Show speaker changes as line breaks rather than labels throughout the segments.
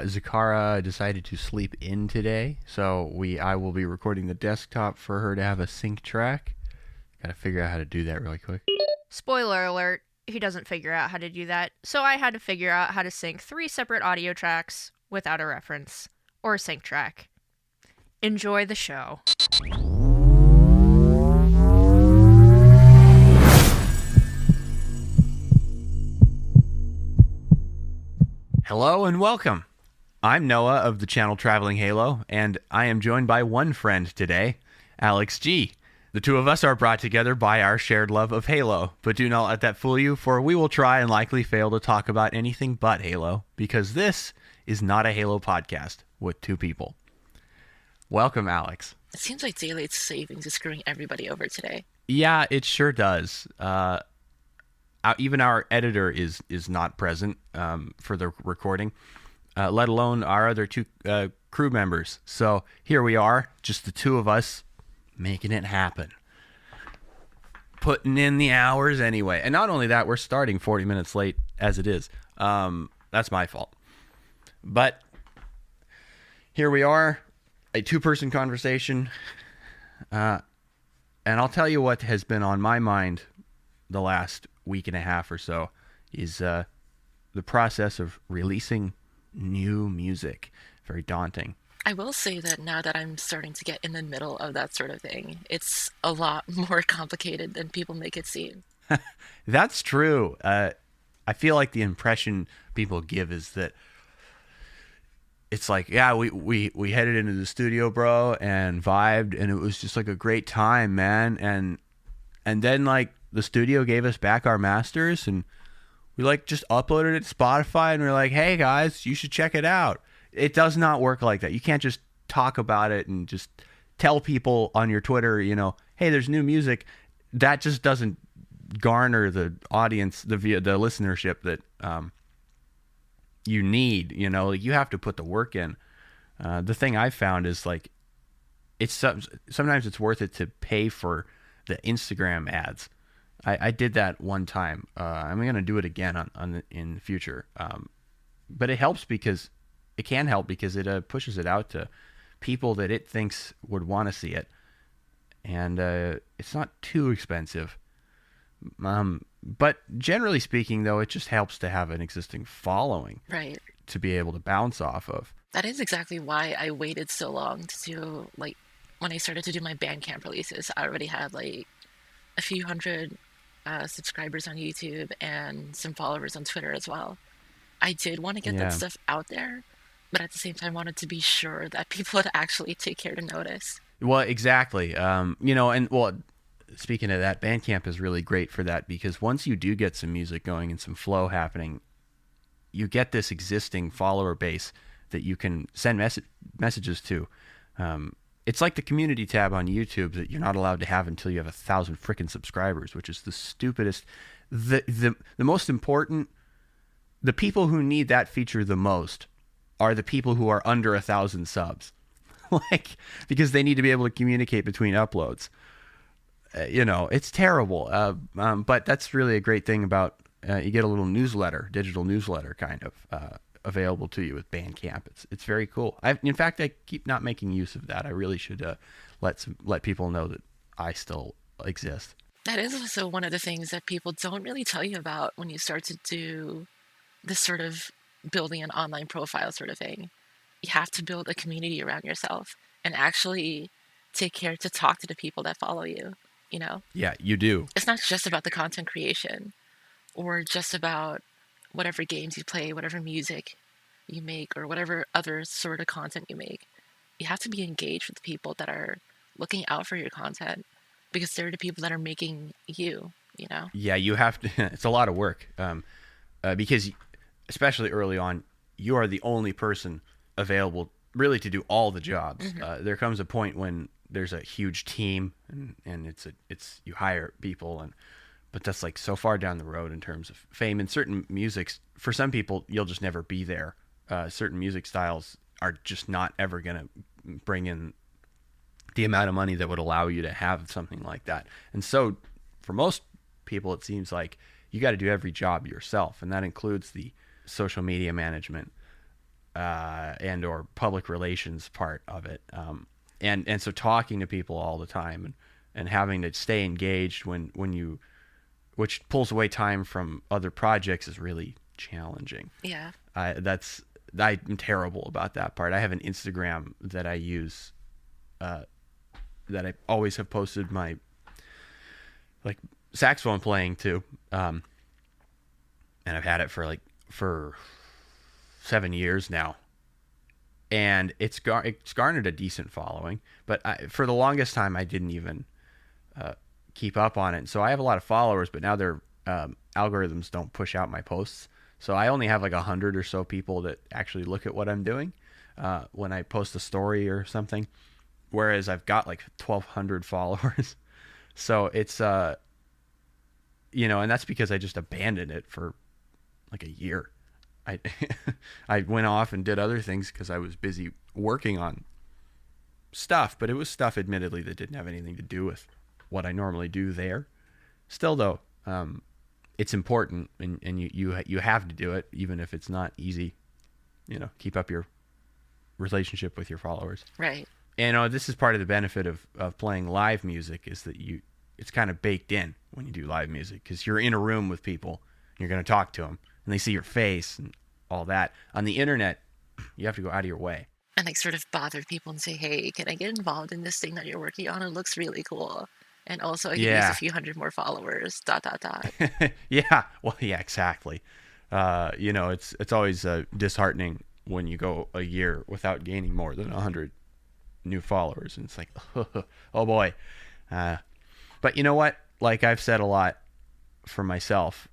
Zacarra decided to sleep in today, so I will be recording the desktop for her to have a sync track. Gotta figure out how to do that really quick.
Spoiler alert, he doesn't figure out how to do that, so I had to figure out how to sync 3 separate audio tracks without a reference, or a sync track. Enjoy the show.
Hello and welcome. I'm Noah of the channel TravellingHalo, and I am joined by one friend today, Alyx G. The two of us are brought together by our shared love of Halo, but do not let that fool you, for we will try and likely fail to talk about anything but Halo, because this is not a Halo podcast with two people. Welcome, Alyx.
It seems like daylight savings is screwing everybody over today.
Yeah, it sure does. Even our editor is not present for the recording, let alone our other two crew members. So here we are, just the two of us, making it happen. Putting in the hours anyway. And not only that, we're starting 40 minutes late as it is. That's my fault. But here we are, a two-person conversation. And I'll tell you what has been on my mind the last week and a half or so is the process of releasing new music. Very daunting.
I will say that now that I'm starting to get in the middle of that sort of thing, it's a lot more complicated than people make it seem.
That's true. I feel like the impression people give is that it's like, yeah, we headed into the studio, bro, and vibed, and it was just like a great time, man. And then like the studio gave us back our masters, and we like just uploaded it to Spotify, and we're like, hey guys, you should check it out. It does not work like that. You can't just talk about it and just tell people on your Twitter, hey, there's new music. That just doesn't garner the audience, the listenership that you need. Like you have to put the work in. The thing I've found is like sometimes it's worth it to pay for the Instagram ads. I did that one time. I'm going to do it again in the future. But it helps because it can help because it pushes it out to people that it thinks would want to see it. And it's not too expensive. But generally speaking, though, it just helps to have an existing following.
Right.
To be able to bounce off of.
That is exactly why I waited so long to do, like, when I started to do my Bandcamp releases, I already had, like, a few hundred subscribers on YouTube and some followers on Twitter as well. I did want to get that stuff out there, but at the same time wanted to be sure that people would actually take care to notice.
Well, exactly. Speaking of that, Bandcamp is really great for that because once you do get some music going and some flow happening, you get this existing follower base that you can send messages to. It's like the community tab on YouTube that you're not allowed to have until you have 1,000 freaking subscribers, which is the stupidest. The most important, the people who need that feature the most are the people who are under 1,000 subs, because they need to be able to communicate between uploads. It's terrible. But that's really a great thing about you get a little digital newsletter kind of available to you with Bandcamp. It's very cool. In fact, I keep not making use of that. I really should let people know that I still exist.
That is also one of the things that people don't really tell you about when you start to do this sort of building an online profile sort of thing. You have to build a community around yourself and actually take care to talk to the people that follow you,
Yeah, you do.
It's not just about the content creation or just about whatever games you play, whatever music you make, or whatever other sort of content you make. You have to be engaged with the people that are looking out for your content because they're the people that are making you,
Yeah, you have to. It's a lot of work because especially early on, you are the only person available really to do all the jobs.
Mm-hmm.
There comes a point when there's a huge team and it's you hire people but that's like so far down the road in terms of fame. And certain musics, for some people, you'll just never be there. Certain music styles are just not ever going to bring in the amount of money that would allow you to have something like that. And so for most people, it seems like you got to do every job yourself. And that includes the social media management, and or public relations part of it. And so talking to people all the time and having to stay engaged when you, which pulls away time from other projects, is really challenging.
Yeah.
I'm terrible about that part. I have an Instagram that I use, that I always have posted my like saxophone playing to, and I've had it for 7 years now, and it's garnered a decent following. But for the longest time, I didn't even keep up on it. So I have a lot of followers, but now their algorithms don't push out my posts. So I only have like 100 or so people that actually look at what I'm doing when I post a story or something, whereas I've got like 1,200 followers. So it's, and that's because I just abandoned it for like a year. I went off and did other things because I was busy working on stuff, but it was stuff admittedly that didn't have anything to do with what I normally do there. Still though, it's important, and you have to do it, even if it's not easy. Keep up your relationship with your followers.
Right.
And this is part of the benefit of playing live music, is that it's kind of baked in when you do live music, because you're in a room with people, and you're going to talk to them, and they see your face and all that. On the internet, you have to go out of your way.
And like sort of bother people and say, hey, can I get involved in this thing that you're working on? It looks really cool. And also I can use a few hundred more followers, ...
Yeah. Well, yeah, exactly. It's always disheartening when you go a year without gaining more than 100 new followers. And it's like, oh boy. But you know what? Like I've said a lot for myself,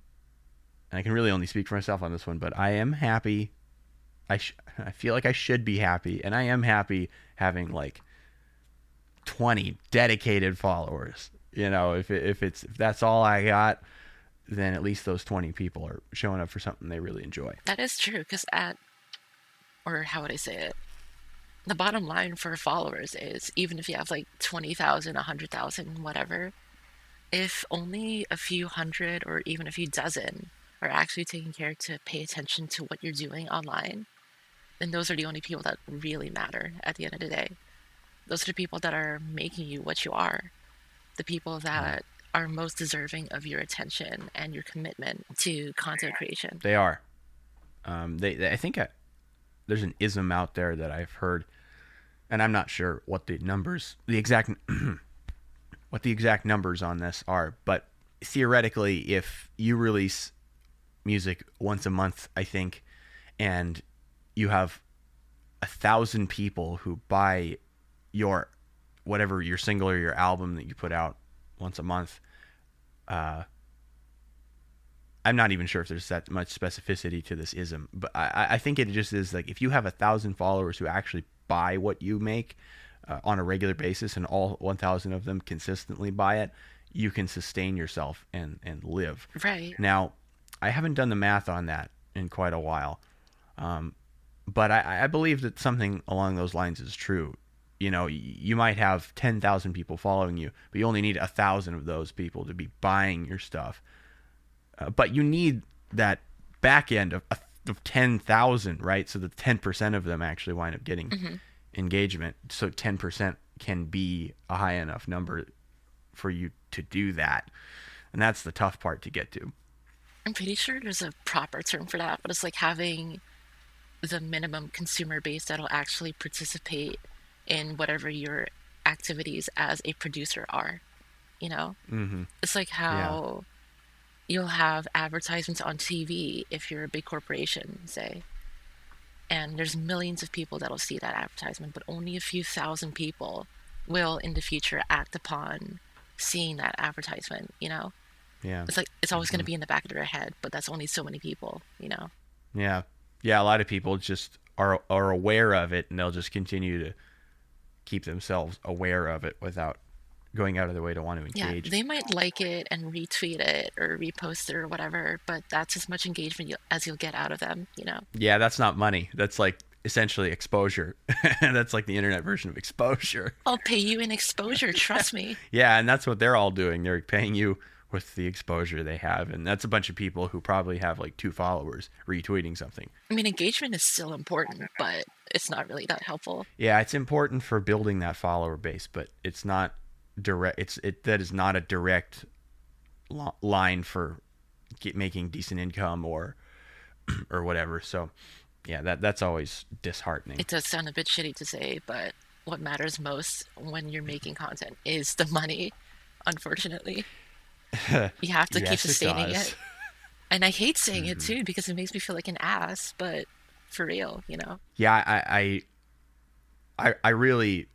and I can really only speak for myself on this one, but I am happy. I feel like I should be happy, and I am happy having like 20 dedicated followers. If that's all I got, then at least those 20 people are showing up for something they really enjoy.
That is true, because or how would I say it? The bottom line for followers is, even if you have like 20,000, 100,000, whatever, if only a few hundred or even a few dozen are actually taking care to pay attention to what you're doing online, then those are the only people that really matter at the end of the day. Those are the people that are making you what you are. The people that are most deserving of your attention and your commitment to content creation.
They are. I think there's an ism out there that I've heard, and I'm not sure what the exact numbers on this are, but theoretically, if you release music once a month, I think, and you have 1,000 people who buy your single or your album that you put out once a month, I'm not even sure if there's that much specificity to this ism, but I think it just is like, if you have 1,000 followers who actually buy what you make on a regular basis, and all 1,000 of them consistently buy it, you can sustain yourself and live.
Right.
Now, I haven't done the math on that in quite a while, but I believe that something along those lines is true. You might have 10,000 people following you, but you only need 1,000 of those people to be buying your stuff. But you need that back end of 10,000, right? So that 10% of them actually wind up getting engagement. So 10% can be a high enough number for you to do that. And that's the tough part to get to.
I'm pretty sure there's a proper term for that, but it's like having the minimum consumer base that'll actually participate in whatever your activities as a producer are. It's like how you'll have advertisements on TV if you're a big corporation, say, and there's millions of people that'll see that advertisement, but only a few thousand people will in the future act upon seeing that advertisement.
Yeah.
It's like it's always going to be in the back of their head, but that's only so many people.
Yeah. A lot of people just are aware of it, and they'll just continue to keep themselves aware of it without going out of their way to want to engage.
Yeah, they might like it and retweet it or repost it or whatever, but that's as much engagement as you'll get out of them.
Yeah, that's not money. That's like essentially exposure. That's like the internet version of exposure.
I'll pay you in exposure, trust me.
Yeah, and that's what they're all doing. They're paying you with the exposure they have. And that's a bunch of people who probably have like 2 followers retweeting something.
I mean, engagement is still important, but it's not really that helpful.
Yeah, it's important for building that follower base, but it's not direct. That is not a direct line for making decent income or whatever. So yeah, that's always disheartening.
It does sound a bit shitty to say, but what matters most when you're making content is the money, unfortunately. You have to keep sustaining it. And I hate saying it too, because it makes me feel like an ass, but for real, you know?
Yeah, I really,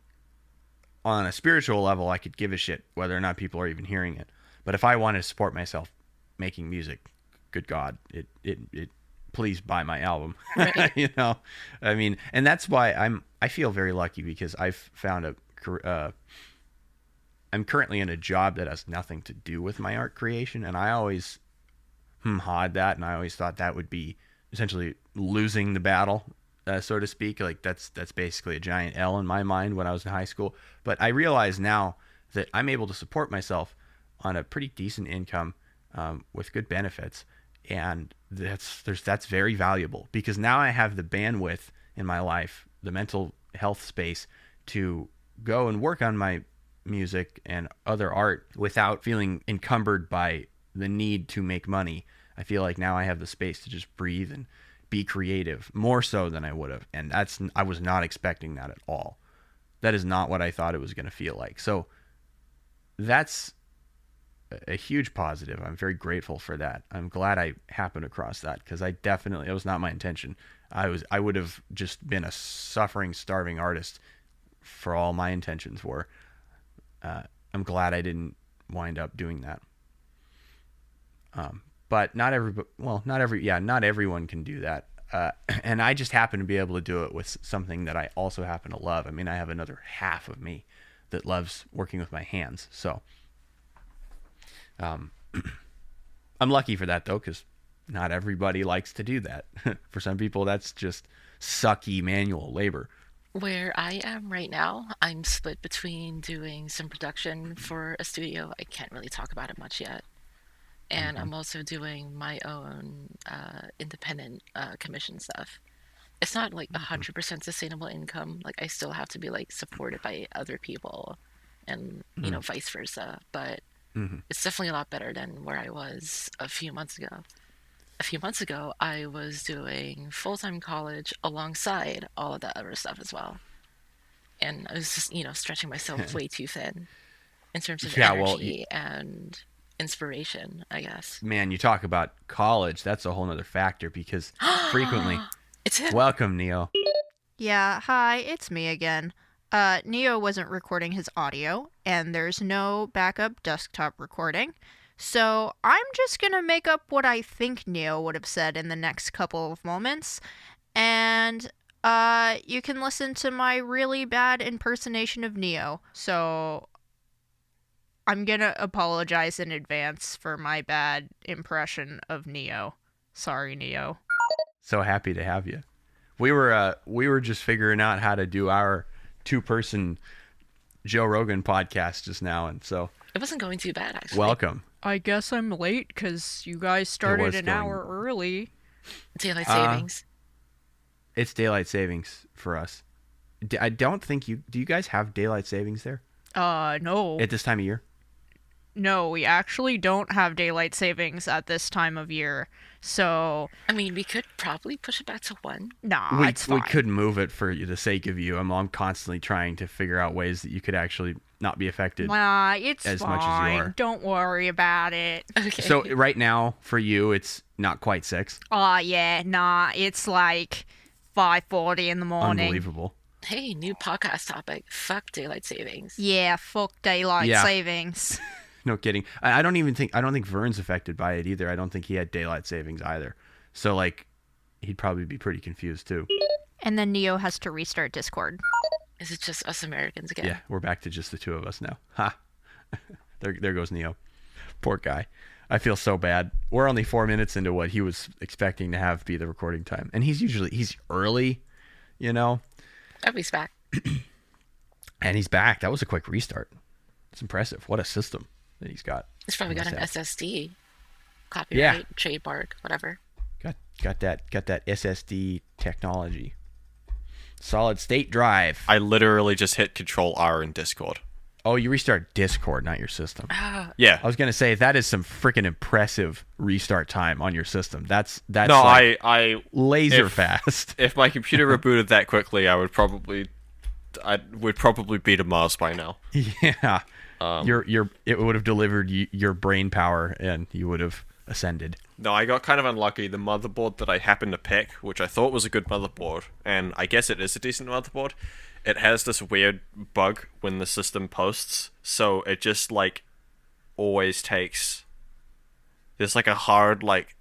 on a spiritual level, I could give a shit whether or not people are even hearing it. But if I wanted to support myself making music, good God, it please buy my album.
Right.
You know, I mean, and that's why I feel very lucky, because I've found I'm currently in a job that has nothing to do with my art creation, and I always hawed that, and I always thought that would be essentially losing the battle, so to speak. Like that's basically a giant L in my mind when I was in high school. But I realize now that I'm able to support myself on a pretty decent income, with good benefits, and that's very valuable, because now I have the bandwidth in my life, the mental health space, to go and work on my music and other art without feeling encumbered by the need to make money. I feel like now I have the space to just breathe and be creative, more so than I would have. And I was not expecting that at all. That is not what I thought it was going to feel like. So that's a huge positive. I'm very grateful for that. I'm glad I happened across that, because it was not my intention. I would have just been a suffering, starving artist for all my intentions were. I'm glad I didn't wind up doing that. But not everyone can do that. And I just happen to be able to do it with something that I also happen to love. I mean, I have another half of me that loves working with my hands. So, I'm lucky for that, though, because not everybody likes to do that. For some people, that's just sucky manual labor.
Where I am right now, I'm split between doing some production for a studio. I can't really talk about it much yet. And I'm also doing my own independent commission stuff. It's not like 100% sustainable income. Like, I still have to be like supported by other people, and you know, vice versa. But it's definitely a lot better than where I was a few months ago. A few months ago, I was doing full-time college alongside all of that other stuff as well. And I was just, you know, stretching myself way too thin in terms of energy and inspiration, I guess.
Man, you talk about college, that's a whole nother factor, because frequently...
It's him.
Welcome, Neo.
Yeah, hi, it's me again. Neo wasn't recording his audio, and there's no backup desktop recording. So I'm just gonna make up what I think Neo would have said in the next couple of moments, and you can listen to my really bad impersonation of Neo. So I'm gonna apologize in advance for my bad impression of Neo. Sorry, Neo.
So happy to have you. We were just figuring out how to do our 2-person Joe Rogan podcast just now, and so
it wasn't going too bad, actually.
Welcome.
I guess I'm late because you guys started an hour early.
Daylight savings.
It's daylight savings for us. I don't think do you guys have daylight savings there?
No.
At this time of year?
No, we actually don't have daylight savings at this time of year. So,
I mean, we could probably push it back to 1.
Nah, it's fine.
We could move it for the sake of you. I'm constantly trying to figure out ways that you could actually not be affected.
Nah, it's
as
fine.
Much as you are.
Don't worry about it.
Okay.
So right now for you, it's not quite 6.
Yeah, nah, it's like 5:40 in the morning.
Unbelievable.
Hey, new podcast topic. Fuck daylight savings.
Yeah, fuck daylight savings.
No kidding. I don't think Wern's affected by it either. I don't think he had daylight savings either. So like, he'd probably be pretty confused too.
And then Neo has to restart Discord.
Is it just us Americans again?
Yeah, we're back to just the 2 of us now. Ha! There goes Neo. Poor guy. I feel so bad. We're only 4 minutes into what he was expecting to have be the recording time, and he's early, you know.
Oh, he's back.
And he's back. That was a quick restart. It's impressive. What a system that he's got.
It's probably got
What's
an
that?
SSD,
Yeah,
copyright, trademark, whatever.
got that SSD technology. Solid state drive.
I literally just hit Control R in Discord.
Oh, you restart Discord, not your system.
Ah,
Yeah.
I was gonna say that is some freaking impressive restart time on your system. That's
No,
like
I
laser
if-
fast.
if my computer rebooted that quickly, I would probably be to Mars by now.
Yeah, it would have delivered your brain power, and you would have ascended.
No, I got kind of unlucky. The motherboard that I happened to pick, which I thought was a good motherboard, and I guess it is a decent motherboard, it has this weird bug when the system posts, so it just, like, always takes... There's, like, a hard, like,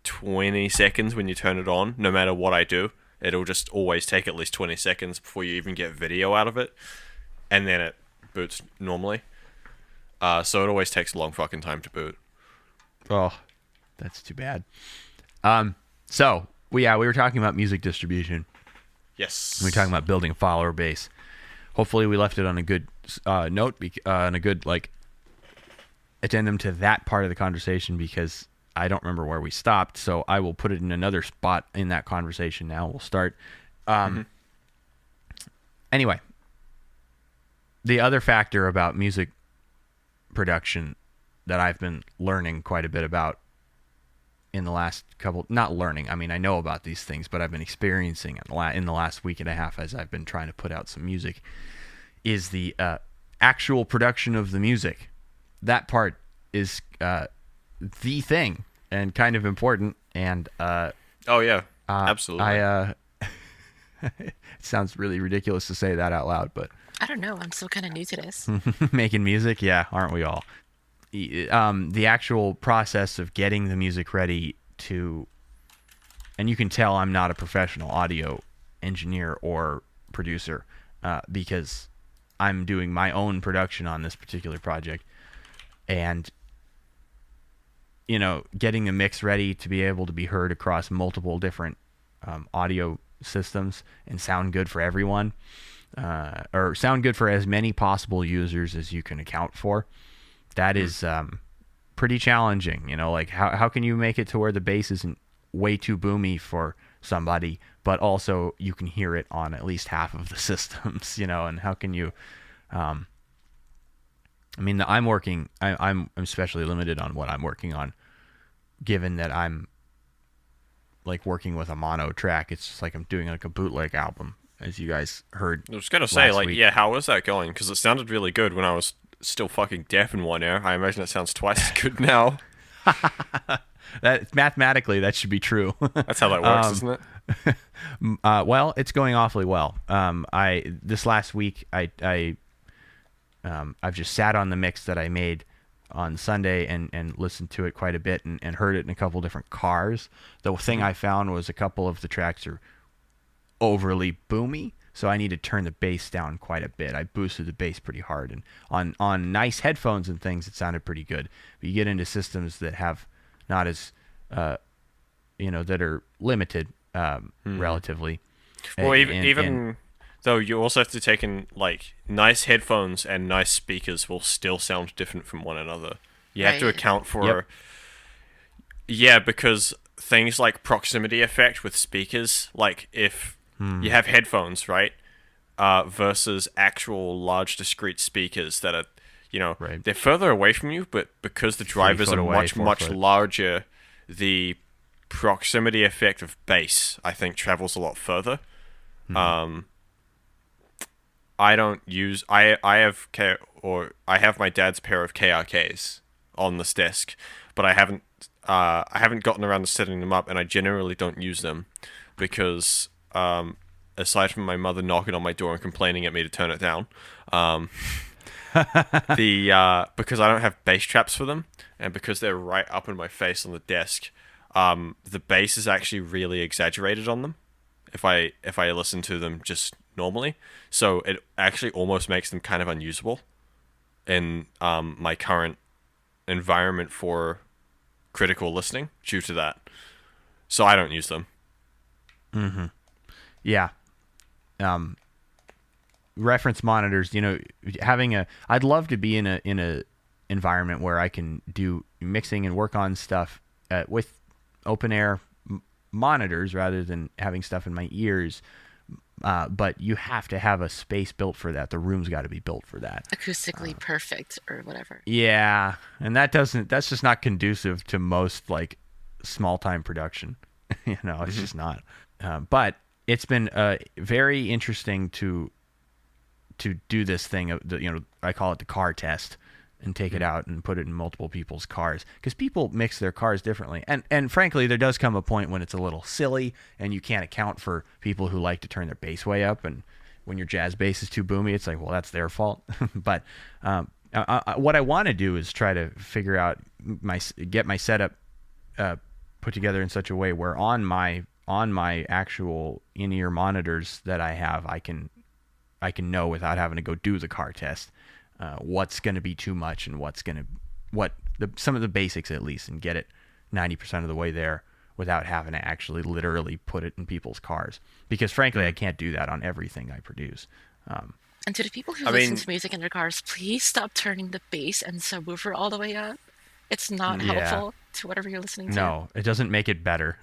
20 seconds when you turn it on, no matter what I do. It'll just always take at least 20 seconds before you even get video out of it, and then it boots normally. So it always takes a long fucking time to boot.
Oh, that's too bad. So we were talking about music distribution.
Yes.
We were talking about building a follower base. Hopefully, we left it on a good note and a good addendum to that part of the conversation, because I don't remember where we stopped. So I will put it in another spot in that conversation. Now we'll start. Anyway, the other factor about music production that I've been learning quite a bit about in the last not learning, I mean, I know about these things, but I've been experiencing in the last week and a half as I've been trying to put out some music, is the actual production of the music. That part is the thing and kind of important. And
oh, yeah. Absolutely.
It sounds really ridiculous to say that out loud, but
I don't know. I'm still kind of new to this.
making music, yeah, aren't we all? The actual process of getting the music ready to, and you can tell I'm not a professional audio engineer or producer, because I'm doing my own production on this particular project, and getting the mix ready to be able to be heard across multiple different audio systems and sound good for everyone, or sound good for as many possible users as you can account for. That is pretty challenging. Like how can you make it to where the bass isn't way too boomy for somebody, but also you can hear it on at least half of the systems, and how can you I mean, I'm especially limited on what I'm working on, given that I'm like working with a mono track. It's just like I'm doing like a bootleg album, as you guys heard.
I was gonna say,
last week.
yeah, how is that going? Because it sounded really good when I was still fucking deaf in one ear. I imagine it sounds twice as good now.
That mathematically, that should be true.
That's how that works, isn't it?
Well, it's going awfully well. This last week, I've just sat on the mix that I made on Sunday and listened to it quite a bit and heard it in a couple different cars. The thing I found was a couple of the tracks are overly boomy, so I need to turn the bass down quite a bit. I boosted the bass pretty hard, and on nice headphones and things, it sounded pretty good. But you get into systems that have not as, that are limited relatively.
Well,
And
though, you also have to take in, like, nice headphones and nice speakers will still sound different from one another. You have to
Right.
account for...
Yep.
Yeah, because things like proximity effect with speakers, like if you have headphones, right, versus actual large discrete speakers that are,
Right.
they're further away from you, but because the drivers
3
are
foot away,
much,
4
much
foot.
larger, the proximity effect of bass, I think, travels a lot further. I don't use... I have my dad's pair of KRKs on this desk, but I haven't gotten around to setting them up, and I generally don't use them because, aside from my mother knocking on my door and complaining at me to turn it down, because I don't have bass traps for them, and because they're right up in my face on the desk, the bass is actually really exaggerated on them if I listen to them just normally. So it actually almost makes them kind of unusable in my current environment for critical listening due to that. So I don't use them.
Yeah. Reference monitors, I'd love to be in a environment where I can do mixing and work on stuff with open air monitors rather than having stuff in my ears. But you have to have a space built for that. The room's got to be built for that.
Acoustically perfect or whatever.
Yeah, and that's just not conducive to most like small time production. It's just not. But it's been very interesting to do this thing of I call it the car test, and take it out and put it in multiple people's cars, because people mix their cars differently, and frankly there does come a point when it's a little silly and you can't account for people who like to turn their bass way up, and when your jazz bass is too boomy it's like, well, that's their fault. But what I want to do is try to figure out get my setup put together in such a way where on my actual in-ear monitors that I have, I can know without having to go do the car test what's going to be too much and some of the basics at least, and get it 90% of the way there without having to actually literally put it in people's cars, because frankly I can't do that on everything I produce.
And to the people who listen to music in their cars, please stop turning the bass and subwoofer all the way up. It's not helpful to whatever you're listening to.
No, it doesn't make it better.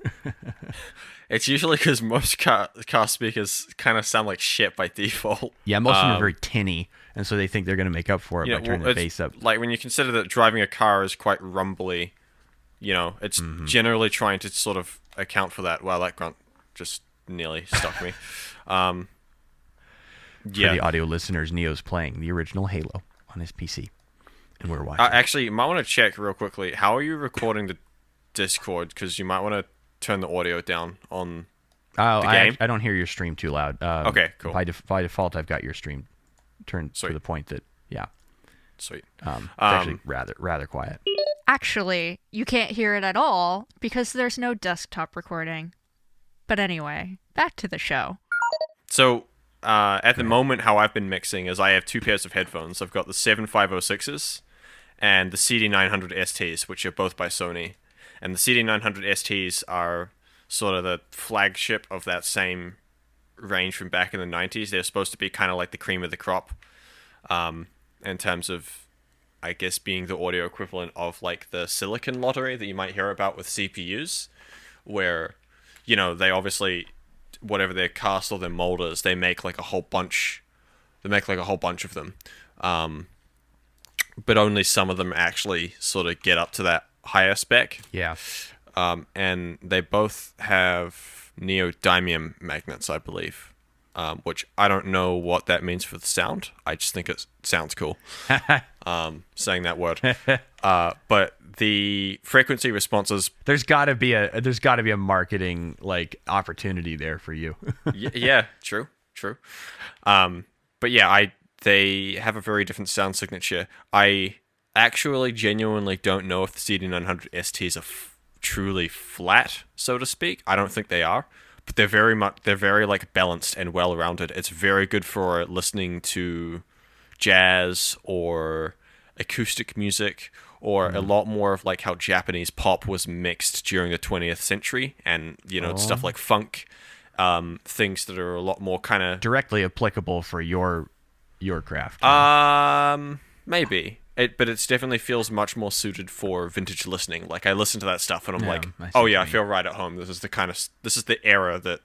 It's usually because most car speakers kind of sound like shit by default.
Yeah, most of them are very tinny, and so they think they're going to make up for it by turning the bass up.
Like when you consider that driving a car is quite rumbly, it's generally trying to sort of account for that. Wow, that grunt just nearly stuck me. For
the audio listeners, Neo's playing the original Halo on his PC, and we're watching.
Actually, you might want to check real quickly. How are you recording the Discord? Because you might want to turn the audio down on the game.
I don't hear your stream too loud.
Okay, cool.
By default, I've got your stream turned to the point that,
Sweet.
It's actually rather quiet.
Actually, you can't hear it at all because there's no desktop recording. But anyway, back to the show.
So, at the moment, how I've been mixing is I have two pairs of headphones. I've got the 7506s and the CD900 STs, which are both by Sony. And the CD900 STs are sort of the flagship of that same range from back in the 90s. They're supposed to be kind of like the cream of the crop in terms of, I guess, being the audio equivalent of like the silicon lottery that you might hear about with CPUs, where, they obviously, whatever their cast or their mold is, they make like a whole bunch of them. But only some of them actually sort of get up to that higher spec.
Yeah.
And they both have neodymium magnets, I believe, which I don't know what that means for the sound. I just think it sounds cool, saying that word. But the frequency responses.
There's got to be a marketing like opportunity there for you.
Yeah, true. But yeah, they have a very different sound signature. I actually genuinely don't know if the CD900 STs are truly flat, so to speak. I don't think they are, but they're very like balanced and well-rounded. It's very good for listening to jazz or acoustic music, or a lot more of like how Japanese pop was mixed during the 20th century, and stuff like funk, things that are a lot more kind of
directly applicable for your craft.
Maybe. But it definitely feels much more suited for vintage listening. Like I listen to that stuff and I'm like, I feel right at home. This is the era that,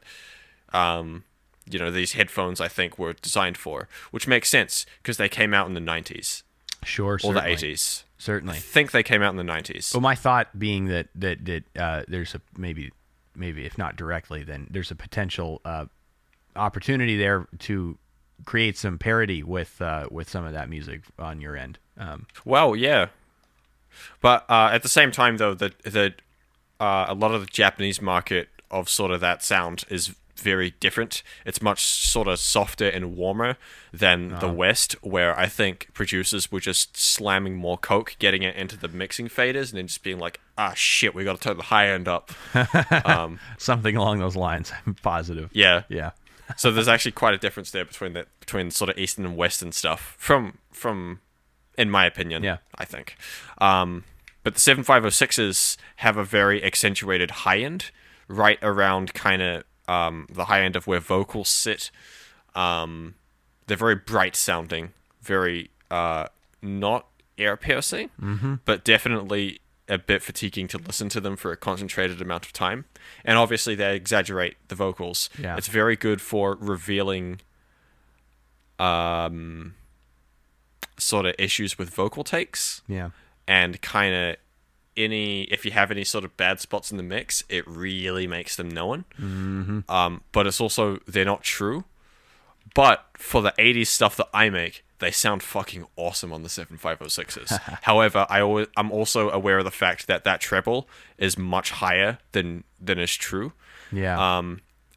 these headphones I think were designed for, which makes sense because they came out in the 90s.
Sure,
or
certainly.
the 80s.
Certainly.
I think they came out in the 90s.
Well, my thought being that there's a maybe if not directly, then there's a potential opportunity there to create some parody with some of that music on your end.
Well, yeah, but at the same time, though, that a lot of the Japanese market of sort of that sound is very different. It's much sort of softer and warmer than the West, where I think producers were just slamming more coke, getting it into the mixing faders, and then just being like, shit, we got to turn the high end up.
Something along those lines. I'm positive.
Yeah.
So
there's actually quite a difference there between sort of Eastern and Western stuff from in my opinion.
Yeah.
I think. But the 7506s have a very accentuated high end, right around kind of the high end of where vocals sit. They're very bright sounding, very not ear piercing, but definitely a bit fatiguing to listen to them for a concentrated amount of time. And obviously they exaggerate the vocals.
Yeah.
It's very good for revealing sort of issues with vocal takes.
Yeah.
And kind of if you have any sort of bad spots in the mix, it really makes them known. But it's also, they're not true. But for the 80s stuff that I make, they sound fucking awesome on the 7506s. However, I'm also aware of the fact that treble is much higher than is true.
Yeah.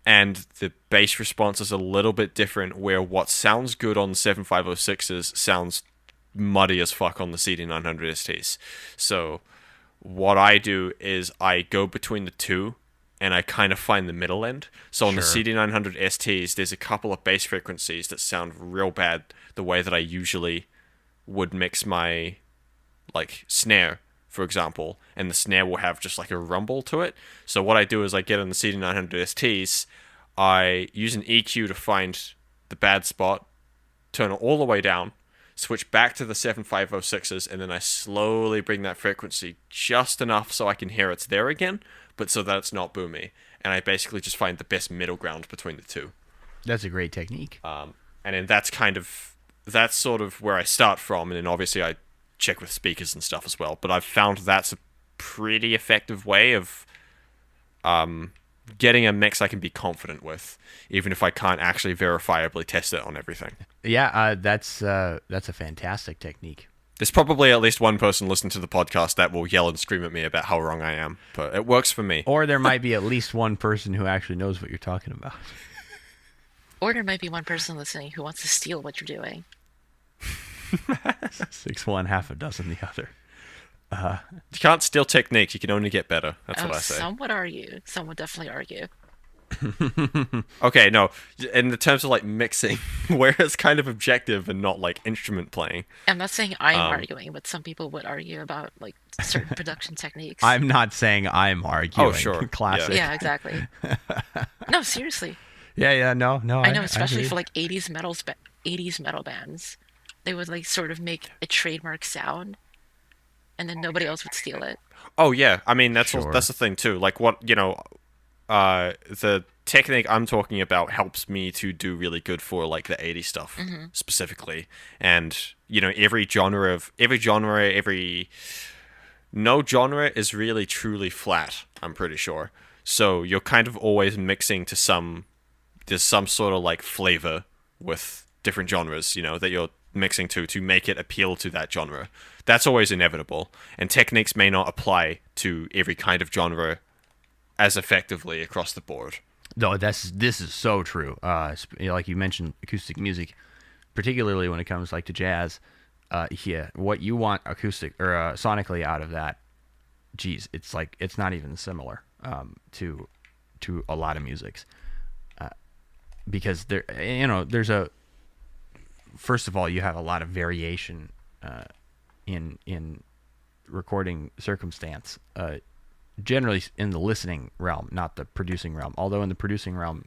And the bass response is a little bit different, where what sounds good on 7506s sounds muddy as fuck on the CD900 STs. So what I do is I go between the two, and I kind of find the middle end. So on the CD900 STs, there's a couple of bass frequencies that sound real bad the way that I usually would mix my like snare, for example, and the snare will have just like a rumble to it. So what I do is I get on the CD900 STs, I use an EQ to find the bad spot, turn it all the way down, switch back to the 7506s, and then I slowly bring that frequency just enough so I can hear it's there again, but so that it's not boomy. And I basically just find the best middle ground between the two.
That's a great technique.
And then that's sort of where I start from, and then obviously I check with speakers and stuff as well. But I've found that's a pretty effective way of getting a mix I can be confident with, even if I can't actually verifiably test it on everything.
Yeah, that's a fantastic technique.
There's probably at least one person listening to the podcast that will yell and scream at me about how wrong I am, but it works for me.
Or there might be at least one person who actually knows what you're talking about.
Or there might be one person listening who wants to steal what you're doing.
6 one, half a dozen the other.
You can't steal technique, you can only get better. That's what I say.
Some would argue. Some would definitely argue.
Okay, no. In the terms of like mixing, where it's kind of objective and not like instrument playing.
I'm not saying I'm arguing, but some people would argue about like certain production techniques.
I'm not saying I'm arguing.
Oh, sure.
Classic.
Yeah, exactly. No, seriously.
Yeah, no.
I know, especially for like 80s metal bands, they would like sort of make a trademark sound, and then nobody else would steal it.
Oh yeah, I mean that's
Sure.
that's the thing too. Like the technique I'm talking about helps me to do really good for like the 80s stuff specifically, and every genre, no genre is really truly flat. I'm pretty sure. So you're kind of always mixing to there's some sort of like flavor with different genres, that you're mixing to make it appeal to that genre. That's always inevitable, and techniques may not apply to every kind of genre as effectively across the board.
No, this is so true. Like you mentioned, acoustic music, particularly when it comes like to jazz. What you want acoustic or sonically out of that, geez, it's like it's not even similar to a lot of musics, because there's first of all, you have a lot of variation in recording circumstance. Generally in the listening realm, not the producing realm. Although in the producing realm,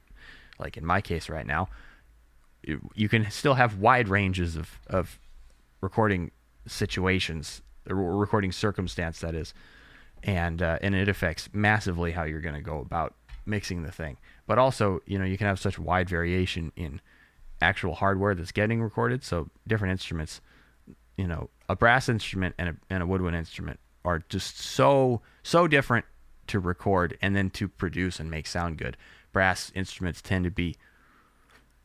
like in my case right now, you can still have wide ranges of recording situations, or recording circumstance, that is, and it affects massively how you're going to go about mixing the thing. But also, you can have such wide variation in actual hardware that's getting recorded. So different instruments, a brass instrument and a woodwind instrument are just so different to record and then to produce and make sound good. Brass instruments tend to be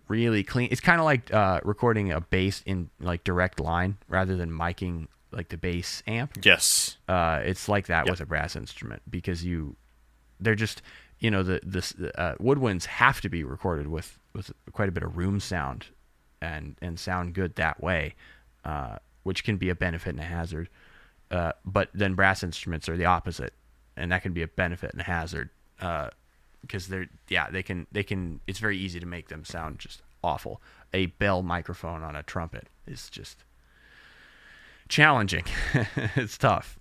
really clean. It's kind of like recording a bass in like direct line rather than miking like the bass amp.
Yes.
It's like that with a brass instrument, because they're just the woodwinds have to be recorded with quite a bit of room sound and sound good that way, which can be a benefit and a hazard. But then brass instruments are the opposite, and that can be a benefit and a hazard, because they can. It's very easy to make them sound just awful. A bell microphone on a trumpet is just challenging. It's tough.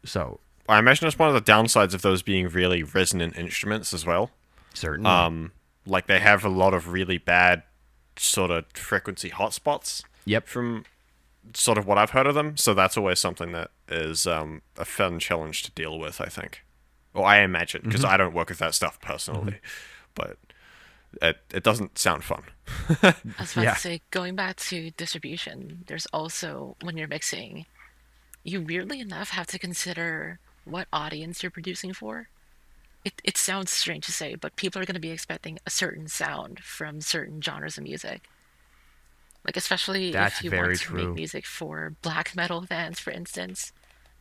So
I imagine it's one of the downsides of those being really resonant instruments as well.
certainly,
Like they have a lot of really bad sort of frequency hotspots.
Yep.
From sort of what I've heard of them. So that's always something that is a fun challenge to deal with, I think. Or I imagine, because I don't work with that stuff personally. But it doesn't sound fun.
I was about
Yeah.
to say, going back to distribution, there's also, when you're mixing, you weirdly enough have to consider what audience you're producing for. It sounds strange to say, but people are going to be expecting a certain sound from certain genres of music. Like, especially
That's
if you
very
want to
true.
make music for black metal fans, for instance,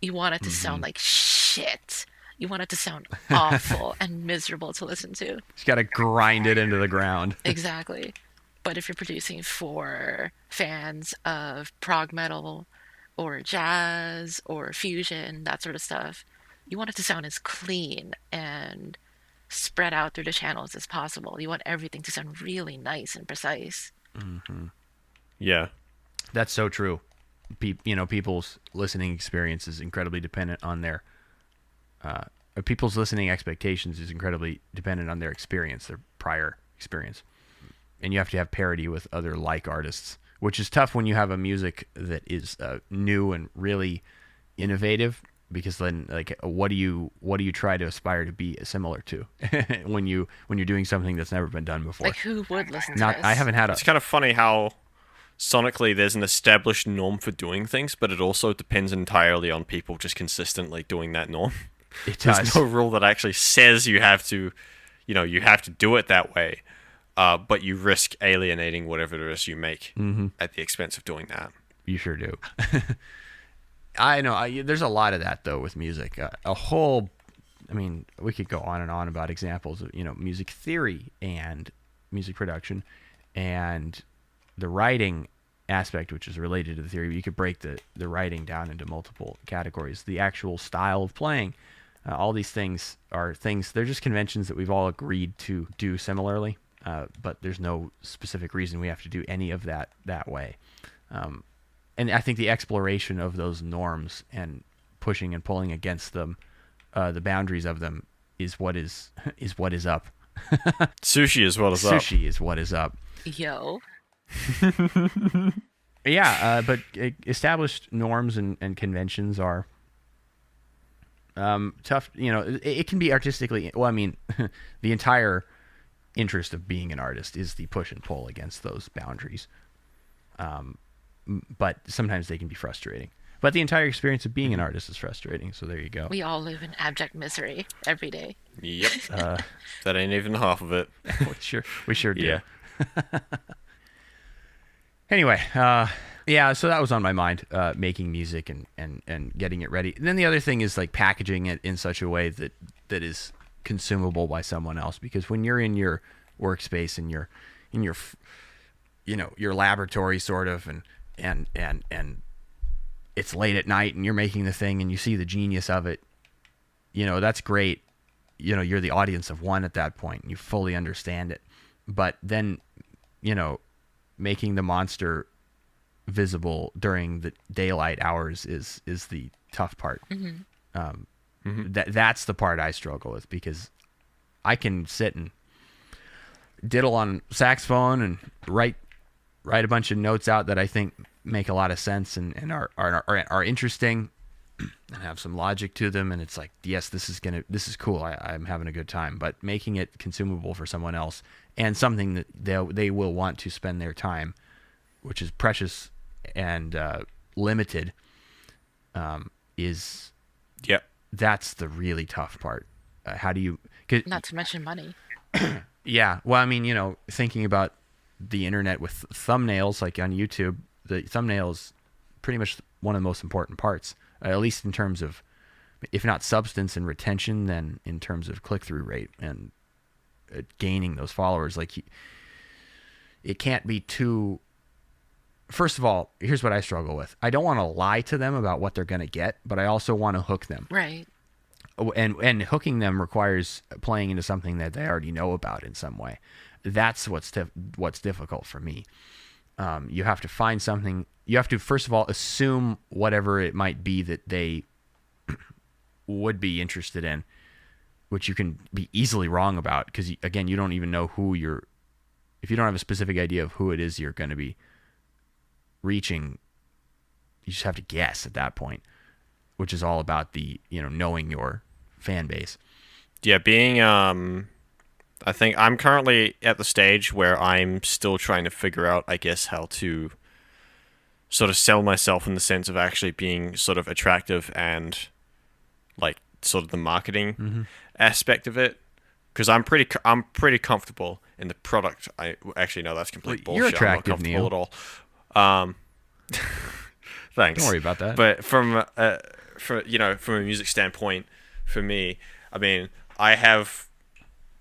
you want it to sound like shit. You want it to sound awful and miserable to listen to.
Just got to grind it into the ground.
Exactly. But if you're producing for fans of prog metal or jazz or fusion, that sort of stuff, you want it to sound as clean and spread out through the channels as possible. You want everything to sound really nice and precise.
Yeah.
That's so true. People's listening experience is incredibly dependent on their people's listening expectations is incredibly dependent on their experience, their prior experience. And you have to have parity with other like artists, which is tough when you have a music that is new and really innovative, because then like what do you try to aspire to be similar to when you're doing something that's never been done before?
Like, who would listen to
Not
this?
I haven't had a
It's kind of funny how sonically there's an established norm for doing things, but it also depends entirely on people just consistently doing that norm.
it
There's
does.
no rule that actually says you have to do it that way, but you risk alienating whatever it is you make at the expense of doing that.
You sure do. I know. There's a lot of that though with music. We could go on and on about examples of music theory and music production, and the writing aspect, which is related to the theory. You could break the writing down into multiple categories. The actual style of playing, all these things are things. They're just conventions that we've all agreed to do similarly, but there's no specific reason we have to do any of that way. And I think the exploration of those norms and pushing and pulling against them, the boundaries of them, is what is up.
Sushi is what is up.
Sushi is what is up.
Yo.
Yeah, but established norms and conventions are tough. It can be artistically. Well, I mean, the entire interest of being an artist is the push and pull against those boundaries. But sometimes they can be frustrating. But the entire experience of being an artist is frustrating. So there you go.
We all live in abject misery every day.
Yep. That ain't even half of it.
we sure do.
Yeah.
Anyway, yeah, so that was on my mind, making music and getting it ready. And then the other thing is like packaging it in such a way that is consumable by someone else. Because when you're in your workspace and you're in your laboratory sort of, and it's late at night and you're making the thing and you see the genius of it, that's great. You're the audience of one at that point and you fully understand it. But then, making the monster visible during the daylight hours is the tough part. That's the part I struggle with, because I can sit and diddle on saxophone and write a bunch of notes out that I think make a lot of sense and are interesting and have some logic to them, and it's like, yes, this is cool. I'm having a good time. But making it consumable for someone else and something that they will want to spend their time, which is precious and limited, is that's the really tough part. How do you?
Not to mention money.
Yeah, well, I mean, thinking about the internet with thumbnails, like on YouTube, the thumbnail is pretty much one of the most important parts, at least in terms of, if not substance and retention, then in terms of click-through rate and gaining those followers. Like, it can't be too. First of all, here's what I struggle with. I don't want to lie to them about what they're going to get, but I also want to hook them.
Right.
And hooking them requires playing into something that they already know about in some way. That's what's difficult for me. You have to find something. You have to, first of all, assume whatever it might be that they would be interested in, which you can be easily wrong about, because, again, you don't even know if you don't have a specific idea of who it is you're going to be reaching, you just have to guess at that point, which is all about the, knowing your fan base.
Yeah, being I think I'm currently at the stage where I'm still trying to figure out, I guess, how to sort of sell myself in the sense of actually being sort of attractive and like sort of the marketing aspect of it. Because I'm pretty comfortable in the product. I actually no, that's complete bullshit.
You're attractive,
I'm not comfortable
Neil.
at all. Thanks.
Don't worry about that.
But from a music standpoint, for me, I mean, I have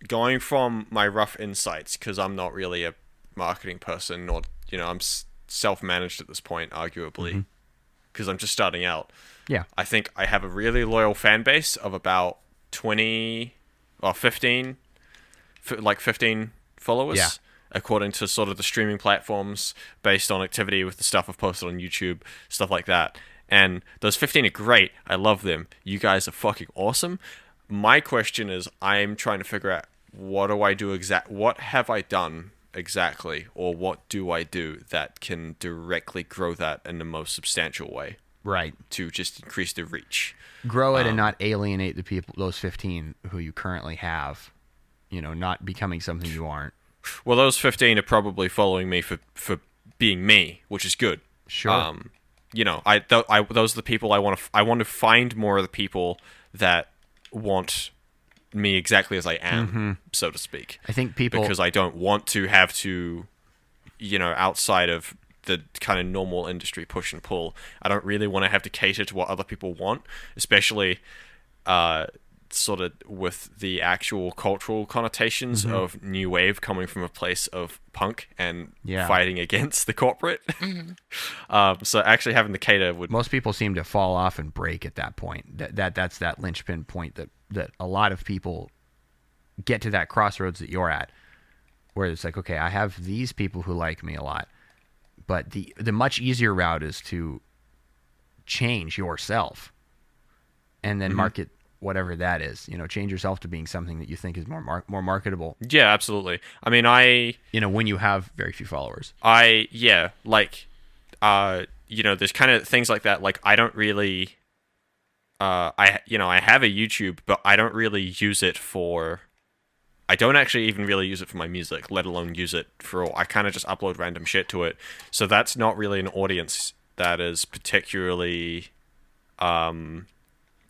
going from my rough insights, because I'm not really a marketing person, or I'm self-managed at this point, arguably, because I'm just starting out.
Yeah.
I think I have a really loyal fan base of about 20 or 15, 15 followers.
Yeah.
According to sort of the streaming platforms, based on activity with the stuff I've posted on YouTube, stuff like that. And those 15 are great. I love them. You guys are fucking awesome. My question is, I'm trying to figure out what have I done exactly, or what do I do that can directly grow that in the most substantial way?
Right.
To just increase the reach.
Grow it and not alienate the people, those 15 who you currently have, not becoming something you aren't.
Well, those 15 are probably following me for being me, which is good.
Sure.
Those are the people I want to. I want to find more of the people that want me exactly as I am, so to speak.
I think people,
because I don't want to have to, outside of the kind of normal industry push and pull, I don't really want to have to cater to what other people want, especially sort of with the actual cultural connotations of new wave coming from a place of punk and fighting against the corporate. So actually having the cater would...
Most people seem to fall off and break at that point. That's that linchpin point that a lot of people get to, that crossroads that you're at, where it's like, okay, I have these people who like me a lot, but the much easier route is to change yourself and then market whatever that is. Change yourself to being something that you think is more marketable.
Yeah, absolutely. I mean,
when you have very few followers.
there's kind of things like that. Like, I don't really, I have a YouTube, but I don't really use it for, I don't actually even really use it for my music, let alone use it for all. I kind of just upload random shit to it. So that's not really an audience that is particularly,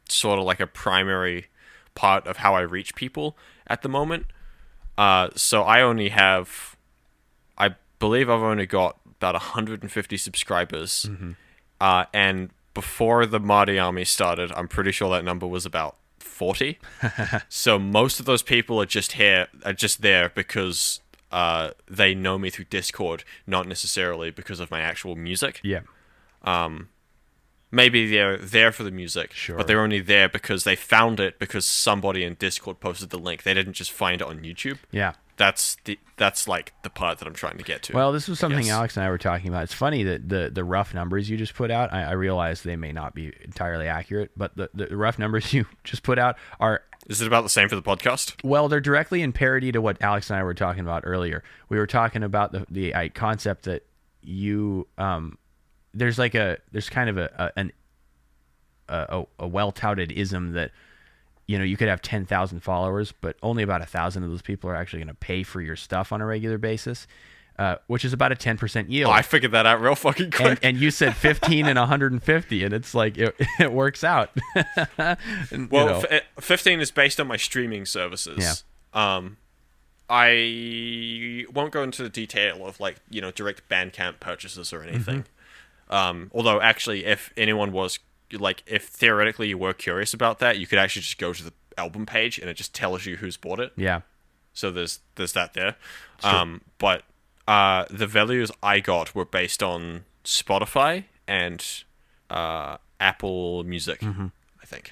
sort of like a primary part of how I reach people at the moment. So I believe I've only got about 150 subscribers. And before the Marty Army started, I'm pretty sure that number was about 40. So most of those people are just there because they know me through Discord, not necessarily because of my actual music.
Yeah.
Maybe they're there for the music,
Sure.
but they're only there because they found it because somebody in Discord posted the link. They didn't just find it on YouTube.
Yeah.
That's like the part that I'm trying to get to.
Well, this was something
Yes.
Alyx and I were talking about. It's funny that the rough numbers you just put out, I realize they may not be entirely accurate, but the rough numbers you just put out are...
Is it about the same for the podcast?
Well, they're directly in parody to what Alyx and I were talking about earlier. We were talking about the concept that you... there's kind of a well-touted ism that you could have 10,000 followers, but only about 1,000 of those people are actually going to pay for your stuff on a regular basis, which is about a 10% yield.
Oh, I figured that out real fucking quick.
And you said 15 and 150, and it's like it works out. And,
well, 15 is based on my streaming services.
Yeah.
I won't go into the detail of direct Bandcamp purchases or anything. Although actually, if anyone was if theoretically you were curious about that, you could actually just go to the album page and it just tells you who's bought it.
Yeah.
So there's that there.
Sure.
But the values I got were based on Spotify and Apple Music, I think.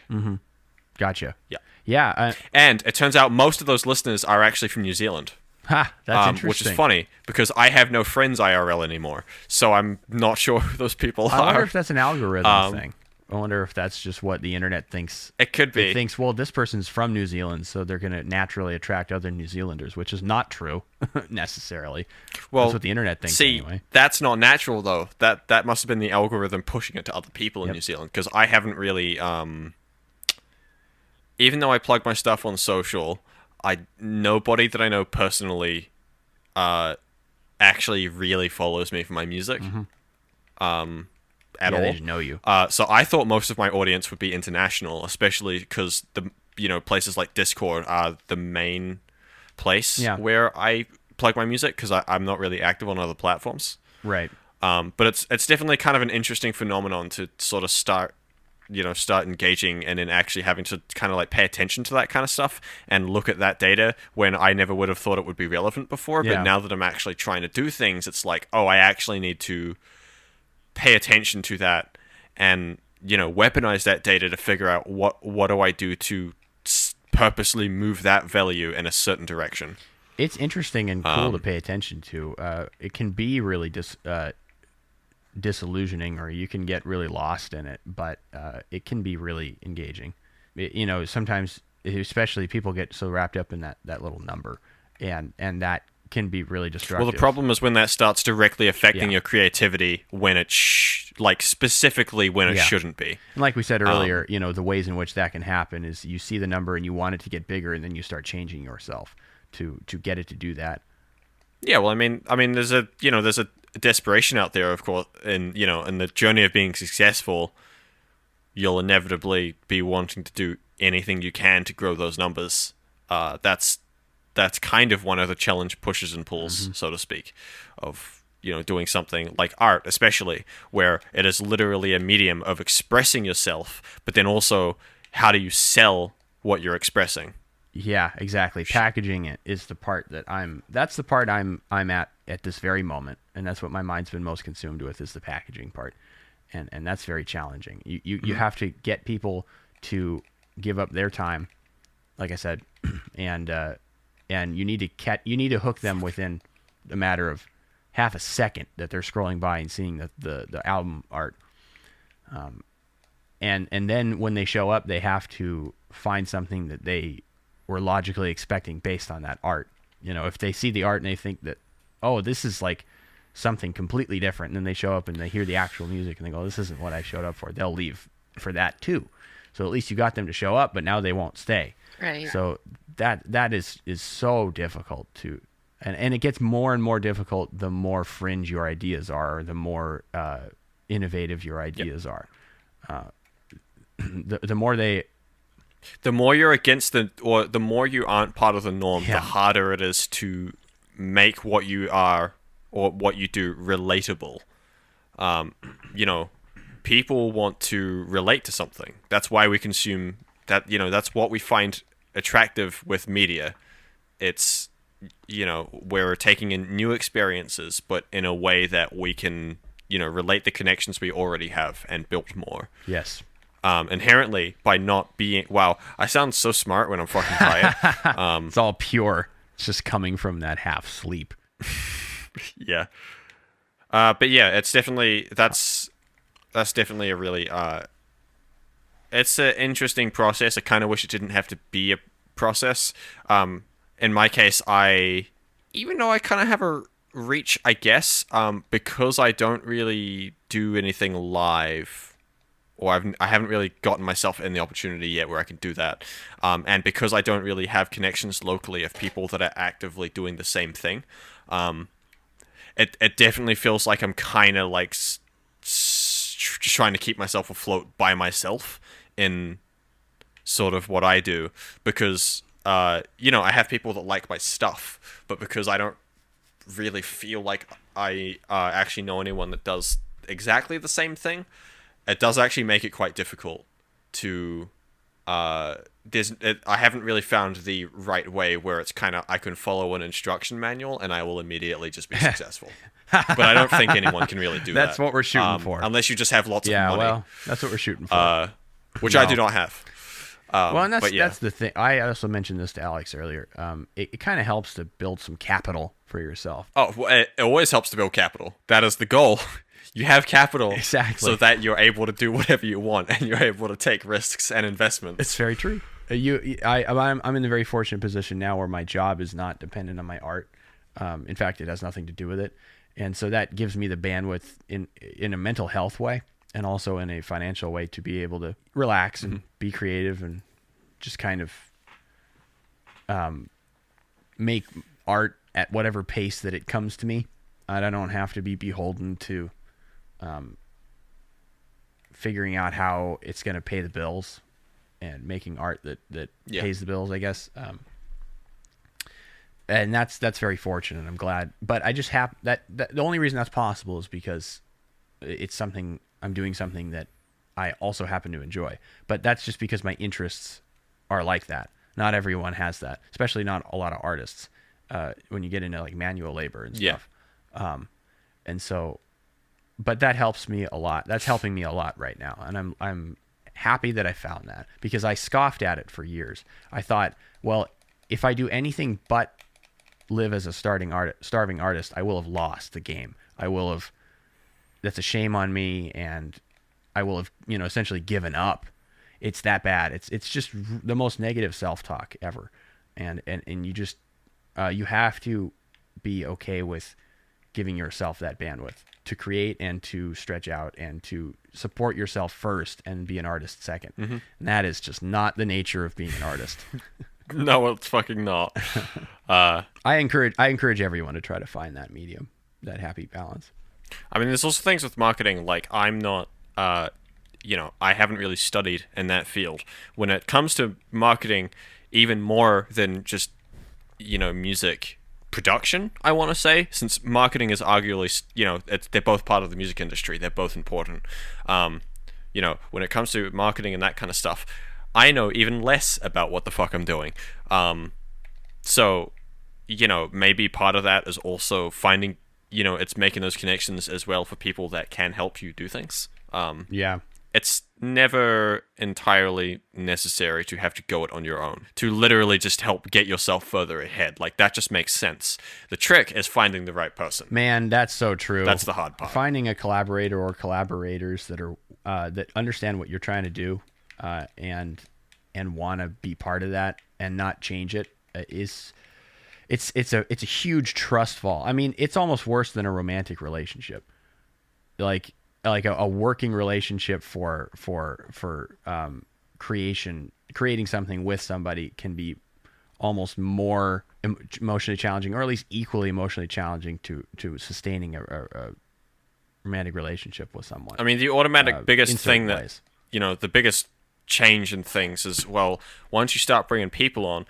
Gotcha.
Yeah.
Yeah.
And it turns out most of those listeners are actually from New Zealand.
That's interesting.
Which is funny because I have no friends IRL anymore, so I'm not sure who those people are.
I wonder if that's an algorithm thing. I wonder if that's just what the internet thinks.
It could be.
It thinks, well, this person's from New Zealand, so they're going to naturally attract other New Zealanders, which is not true necessarily.
Well,
that's what the internet thinks
see,
anyway.
that's not natural though. That must have been the algorithm pushing it to other people in New Zealand, because I haven't really even though I plug my stuff on social, nobody that I know personally actually really follows me for my music. At all.
They just know you.
So I thought most of my audience would be international, especially because places like Discord are the main place where I plug my music, because I'm not really active on other platforms.
Right.
But it's definitely kind of an interesting phenomenon to sort of start engaging, and then actually having to kind of like pay attention to that kind of stuff and look at that data when I never would have thought it would be relevant before. But now that I'm actually trying to do things, it's like, oh, I actually need to pay attention to that and, weaponize that data to figure out what do I do to purposely move that value in a certain direction.
It's interesting and cool to pay attention to. It can be really disillusioning, or you can get really lost in it, but it can be really engaging. Sometimes, especially, people get so wrapped up in that little number, and that can be really destructive.
Well, the problem is when that starts directly affecting your creativity, when it specifically when it shouldn't be.
And like we said earlier, the ways in which that can happen is you see the number and you want it to get bigger, and then you start changing yourself to get it to do that.
Yeah, well, I mean, there's a desperation out there, of course, and in the journey of being successful, you'll inevitably be wanting to do anything you can to grow those numbers. That's kind of one of the challenge pushes and pulls, so to speak, of doing something like art, especially, where it is literally a medium of expressing yourself, but then also how do you sell what you're expressing?
Yeah, exactly. Packaging it is the part that's the part I'm at this very moment, and that's what my mind's been most consumed with, is the packaging part, and that's very challenging. You have to get people to give up their time, like I said, and you need to hook them within a matter of half a second that they're scrolling by and seeing the album art, and then when they show up, they have to find something that they were logically expecting based on that art. If they see the art and they think that, oh, this is like something completely different, and then they show up and they hear the actual music and they go, this isn't what I showed up for, they'll leave for that too. So at least you got them to show up, but now they won't stay.
Right.
So that is so difficult to, and it gets more and more difficult the more fringe your ideas are, or the more innovative your ideas are. The more you're against the more you aren't part of the norm, the harder it is to make what you are or what you do relatable. People want to relate to something. That's why we consume that. That's what we find attractive with media. It's, we're taking in new experiences, but in a way that we can, relate the connections we already have and build more. Yes.
Inherently, by not being... Wow, I sound so smart when I'm fucking tired.
It's all pure. It's just coming from that half sleep.
Yeah. But yeah, it's definitely... That's definitely a really... it's an interesting process. I kind of wish it didn't have to be a process. In my case, even though I kind of have a reach, I guess, because I don't really do anything live... or I haven't really gotten myself in the opportunity yet where I can do that. And because I don't really have connections locally of people that are actively doing the same thing, it definitely feels like I'm kind of like just trying to keep myself afloat by myself in sort of what I do. Because, I have people that like my stuff, but because I don't really feel like I actually know anyone that does exactly the same thing, it does actually make it quite difficult to... I haven't really found the right way where it's kind of... I can follow an instruction manual and I will immediately just be successful. But I don't think anyone can really do that.
That's what we're shooting for.
Unless you just have lots of money.
Yeah, well, that's what we're shooting for.
Which I do not have.
And that's the thing. I also mentioned this to Alyx earlier. It kind of helps to build some capital for yourself.
Oh, well, it always helps to build capital. That is the goal. You have capital
Exactly.
so that you're able to do whatever you want, and you're able to take risks and investments.
It's very true. I'm in the very fortunate position now where my job is not dependent on my art. In fact, it has nothing to do with it, and so that gives me the bandwidth in a mental health way, and also in a financial way to be able to relax and be creative and just kind of make art at whatever pace that it comes to me. I don't have to be beholden to figuring out how it's going to pay the bills and making art that pays the bills, I guess. And that's very fortunate. I'm glad, but I just have that the only reason that's possible is because it's something I'm doing something that I also happen to enjoy, but that's just because my interests are like that. Not everyone has that, especially not a lot of artists. When you get into like manual labor and stuff. And so, but that helps me a lot. That's helping me a lot right now. And I'm happy that I found that, because I scoffed at it for years. I thought, well, if I do anything but live as a starving artist, I will have lost the game. That's a shame on me. And I will have, essentially given up. It's that bad. It's just the most negative self-talk ever. And you just, you have to be okay with giving yourself that bandwidth to create and to stretch out and to support yourself first and be an artist second. And that is just not the nature of being an artist.
No, it's fucking not.
I encourage everyone to try to find that medium, that happy balance.
I mean, there's also things with marketing, like I'm not, I haven't really studied in that field. When it comes to marketing, even more than just, music production, I want to say, since marketing is arguably, they're both part of the music industry. They're both important. When it comes to marketing and that kind of stuff, I know even less about what the fuck I'm doing. So, maybe part of that is also finding, it's making those connections as well for people that can help you do things. It's never entirely necessary to have to go it on your own, to literally just help get yourself further ahead. Like, that just makes sense. The trick is finding the right person.
Man, that's so true.
That's the hard part.
Finding a collaborator or collaborators that are that understand what you're trying to do and want to be part of that and not change it it's a huge trust fall. I mean, it's almost worse than a romantic relationship. Like a working relationship for creating something with somebody can be almost more emotionally challenging, or at least equally emotionally challenging to sustaining a romantic relationship with someone.
I mean, the automatic biggest thing
ways.
that, the biggest change in things is, well, once you start bringing people on,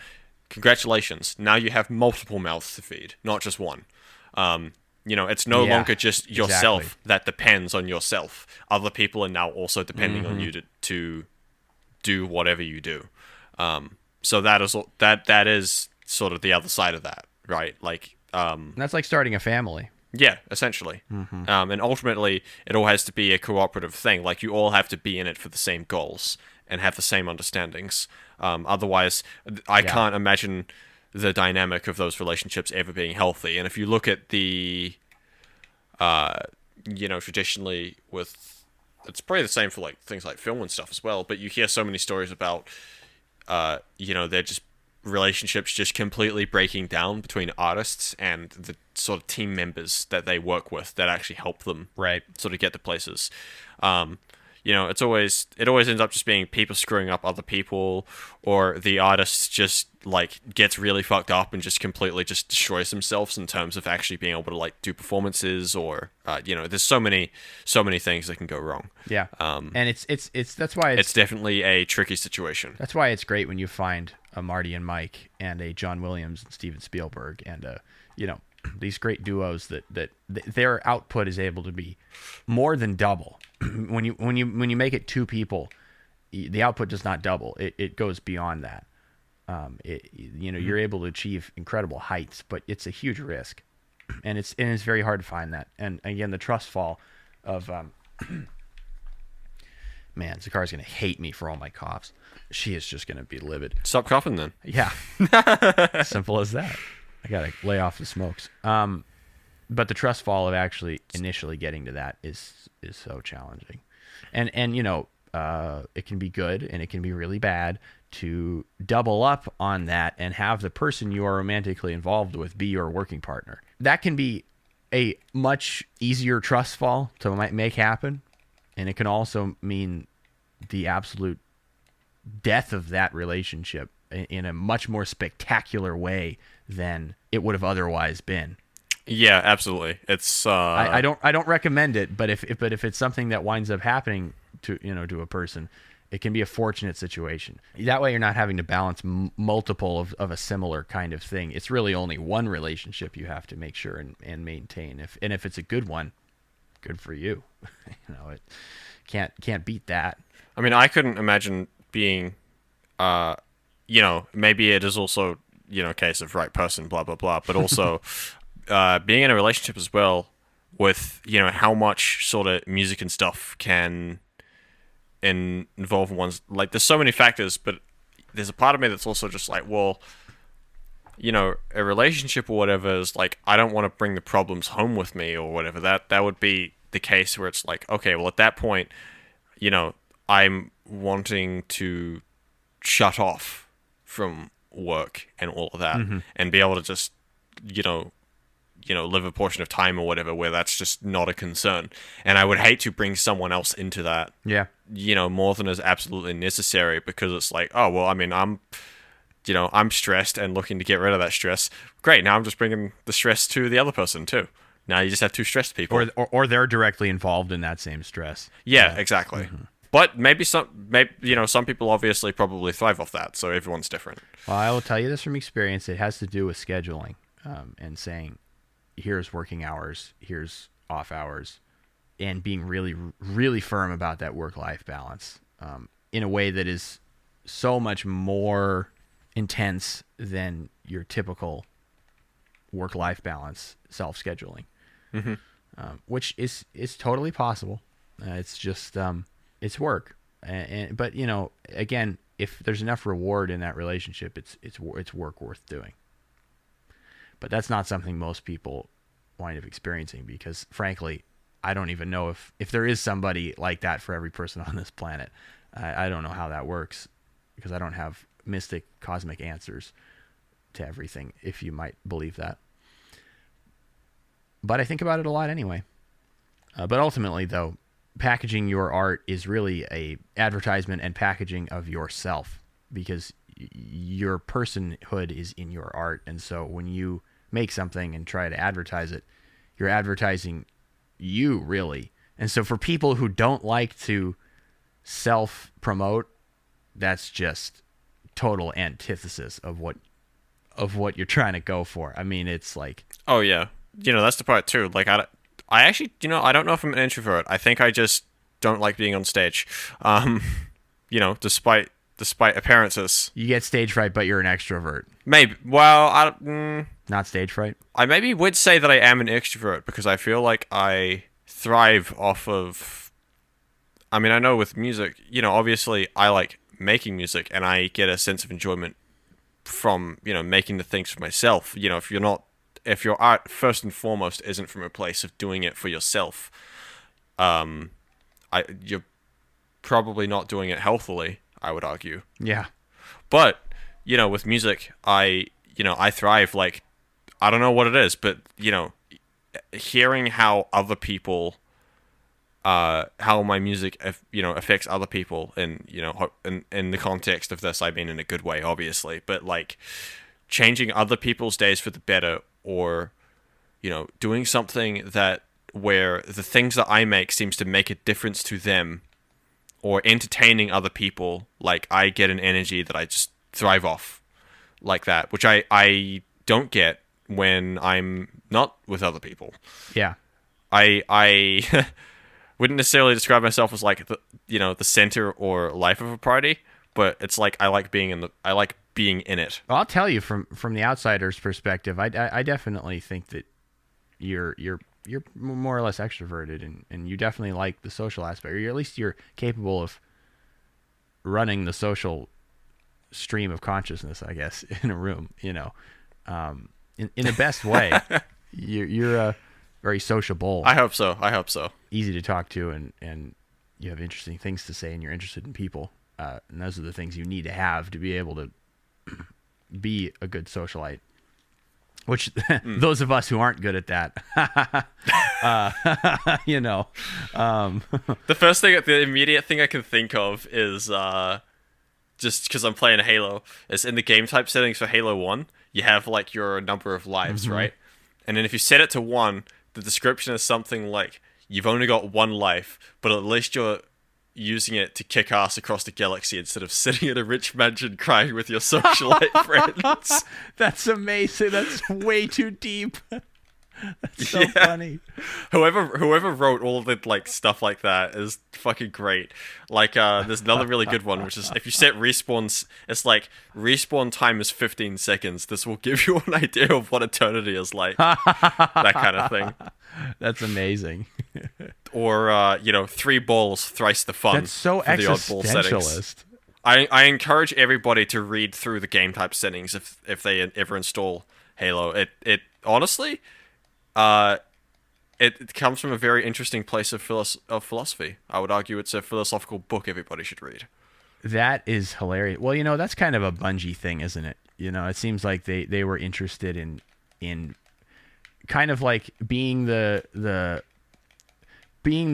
congratulations, now you have multiple mouths to feed, not just one. It's no longer just yourself that depends on yourself. Other people are now also depending on you to do whatever you do. So that is sort of the other side of that, right? Like,
that's like starting a family.
Yeah, essentially. And ultimately, it all has to be a cooperative thing. Like, you all have to be in it for the same goals and have the same understandings. Otherwise, I can't imagine the dynamic of those relationships ever being healthy. And if you look at the, traditionally with, it's probably the same for like things like film and stuff as well, but you hear so many stories about, they're just relationships just completely breaking down between artists and the sort of team members that they work with that actually help them sort of get to places. It always ends up just being people screwing up other people, or the artist just like gets really fucked up and just completely just destroys themselves in terms of actually being able to like do performances, or there's so many things that can go wrong.
Yeah. And it's that's why
it's definitely a tricky situation.
That's why it's great when you find a Marty and Mike and a John Williams and Steven Spielberg and these great duos that their output is able to be more than double. When you make it two people, the output does not double. It goes beyond that. You're able to achieve incredible heights, but it's a huge risk, and it's very hard to find that. And again, the trust fall of man, Zacarra's gonna hate me for all my coughs. She is just gonna be livid.
Stop coughing then.
Yeah, simple as that. I gotta lay off the smokes. but the trust fall of actually initially getting to that is so challenging. And you know, it can be good and it can be really bad to double up on that and have the person you are romantically involved with be your working partner. That can be a much easier trust fall to make happen, and it can also mean the absolute death of that relationship in a much more spectacular way than it would have otherwise been.
Yeah, absolutely. It's
I don't recommend it, but if it's something that winds up happening to a person, it can be a fortunate situation. That way you're not having to balance multiple of a similar kind of thing. It's really only one relationship you have to make sure and maintain. If it's a good one, good for you. You know, it can't beat that.
I mean, I couldn't imagine being you know, maybe it is also, you know, a case of right person, blah blah blah, but also being in a relationship as well with, you know, how much sort of music and stuff can involve one's, like, there's so many factors, but there's a part of me that's also just like, well, you know, a relationship or whatever is like, I don't want to bring the problems home with me or whatever. That would be the case where it's like, okay, well, at that point, you know, I'm wanting to shut off from work and all of that, and be able to just, you know, live a portion of time or whatever where that's just not a concern. And I would hate to bring someone else into that, you know, more than is absolutely necessary, because it's like, oh, well, I mean, I'm stressed and looking to get rid of that stress. Great, now I'm just bringing the stress to the other person too. Now you just have two stressed people.
Or they're directly involved in that same stress.
Yeah, exactly. But maybe some people obviously probably thrive off that, so everyone's different.
Well, I will tell you this from experience. It has to do with scheduling, and saying, here's working hours, here's off hours, and being really, really firm about that work-life balance in a way that is so much more intense than your typical work-life balance self-scheduling, which is totally possible. It's just it's work, but you know, again, if there's enough reward in that relationship, it's work worth doing. But that's not something most people wind up experiencing, because frankly, I don't even know if there is somebody like that for every person on this planet. I don't know how that works, because I don't have mystic cosmic answers to everything, if you might believe that. But I think about it a lot anyway. But ultimately, though, packaging your art is really a advertisement and packaging of yourself, because your personhood is in your art. And so when you make something and try to advertise it, you're advertising you, really. And so for people who don't like to self-promote, that's just total antithesis of what you're trying to go for. I mean, it's like... Oh, yeah.
You know, that's the part, too. Like, I actually, you know, I don't know if I'm an introvert. I think I just don't like being on stage. You know, despite appearances.
You get stage fright, but you're an extrovert.
Maybe. Well,
not stage fright?
I maybe would say that I am an extrovert, because I feel like I thrive off of... I mean, I know with music, you know, obviously I like making music, and I get a sense of enjoyment from, you know, making the things for myself. You know, if your art first and foremost isn't from a place of doing it for yourself, you're probably not doing it healthily, I would argue.
Yeah.
But, you know, with music, I thrive. Like, I don't know what it is, but, you know, hearing how other people, how my music, affects other people, and, you know, in the context of this, I mean in a good way, obviously, but, like, changing other people's days for the better, or, you know, doing something where the things that I make seems to make a difference to them, or entertaining other people, like, I get an energy that I just thrive off like that, which I don't get when I'm not with other people.
Yeah.
I wouldn't necessarily describe myself as like the center or life of a party, but it's like I like being in it.
Well, I'll tell you from the outsider's perspective, I definitely think that you're more or less extroverted, and you definitely like the social aspect, or at least you're capable of running the social stream of consciousness, I guess, in a room, you know, in the best way. You're very sociable.
I hope so.
Easy to talk to, and you have interesting things to say, and you're interested in people. And those are the things you need to have to be able to be a good socialite. Which those of us who aren't good at that,
the immediate thing I can think of is just because I'm playing Halo, is in the game type settings for Halo 1, you have like your number of lives, right? And then if you set it to 1, the description is something like, you've only got 1 life, but at least you're using it to kick ass across the galaxy instead of sitting in a rich mansion crying with your socialite friends.
That's amazing. That's way too deep. That's so funny.
Whoever wrote all of the like stuff like that is fucking great. Like there's another really good one, which is if you set respawns, it's like respawn time is 15 seconds. This will give you an idea of what eternity is like. That kind of thing.
That's amazing.
Or 3 balls, thrice the fun.
That's so
for the oddball settings.
existentialist.
I encourage everybody to read through the game type settings if they ever install Halo. It honestly, it comes from a very interesting place of philosophy. I would argue it's a philosophical book everybody should read.
That is hilarious. Well, that's kind of a Bungie thing, isn't it? It seems like they were interested in kind of like being the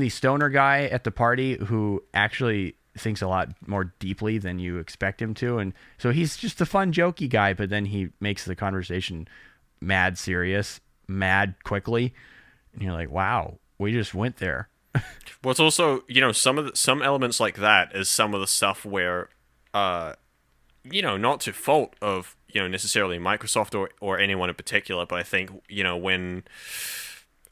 stoner guy at the party who actually thinks a lot more deeply than you expect him to. And so he's just a fun, jokey guy, but then he makes the conversation mad serious, mad quickly. And you're like, wow, we just went there.
Well, it's also, some elements like that is some of the stuff where, not to fault of, necessarily Microsoft or anyone in particular, but I think,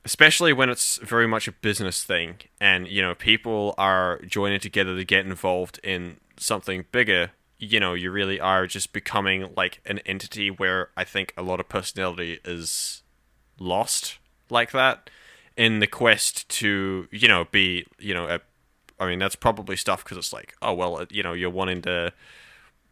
especially when it's very much a business thing and, people are joining together to get involved in something bigger, you really are just becoming like an entity where I think a lot of personality is lost like that in the quest to, be, that's probably stuff because it's like, oh, well, you're wanting to,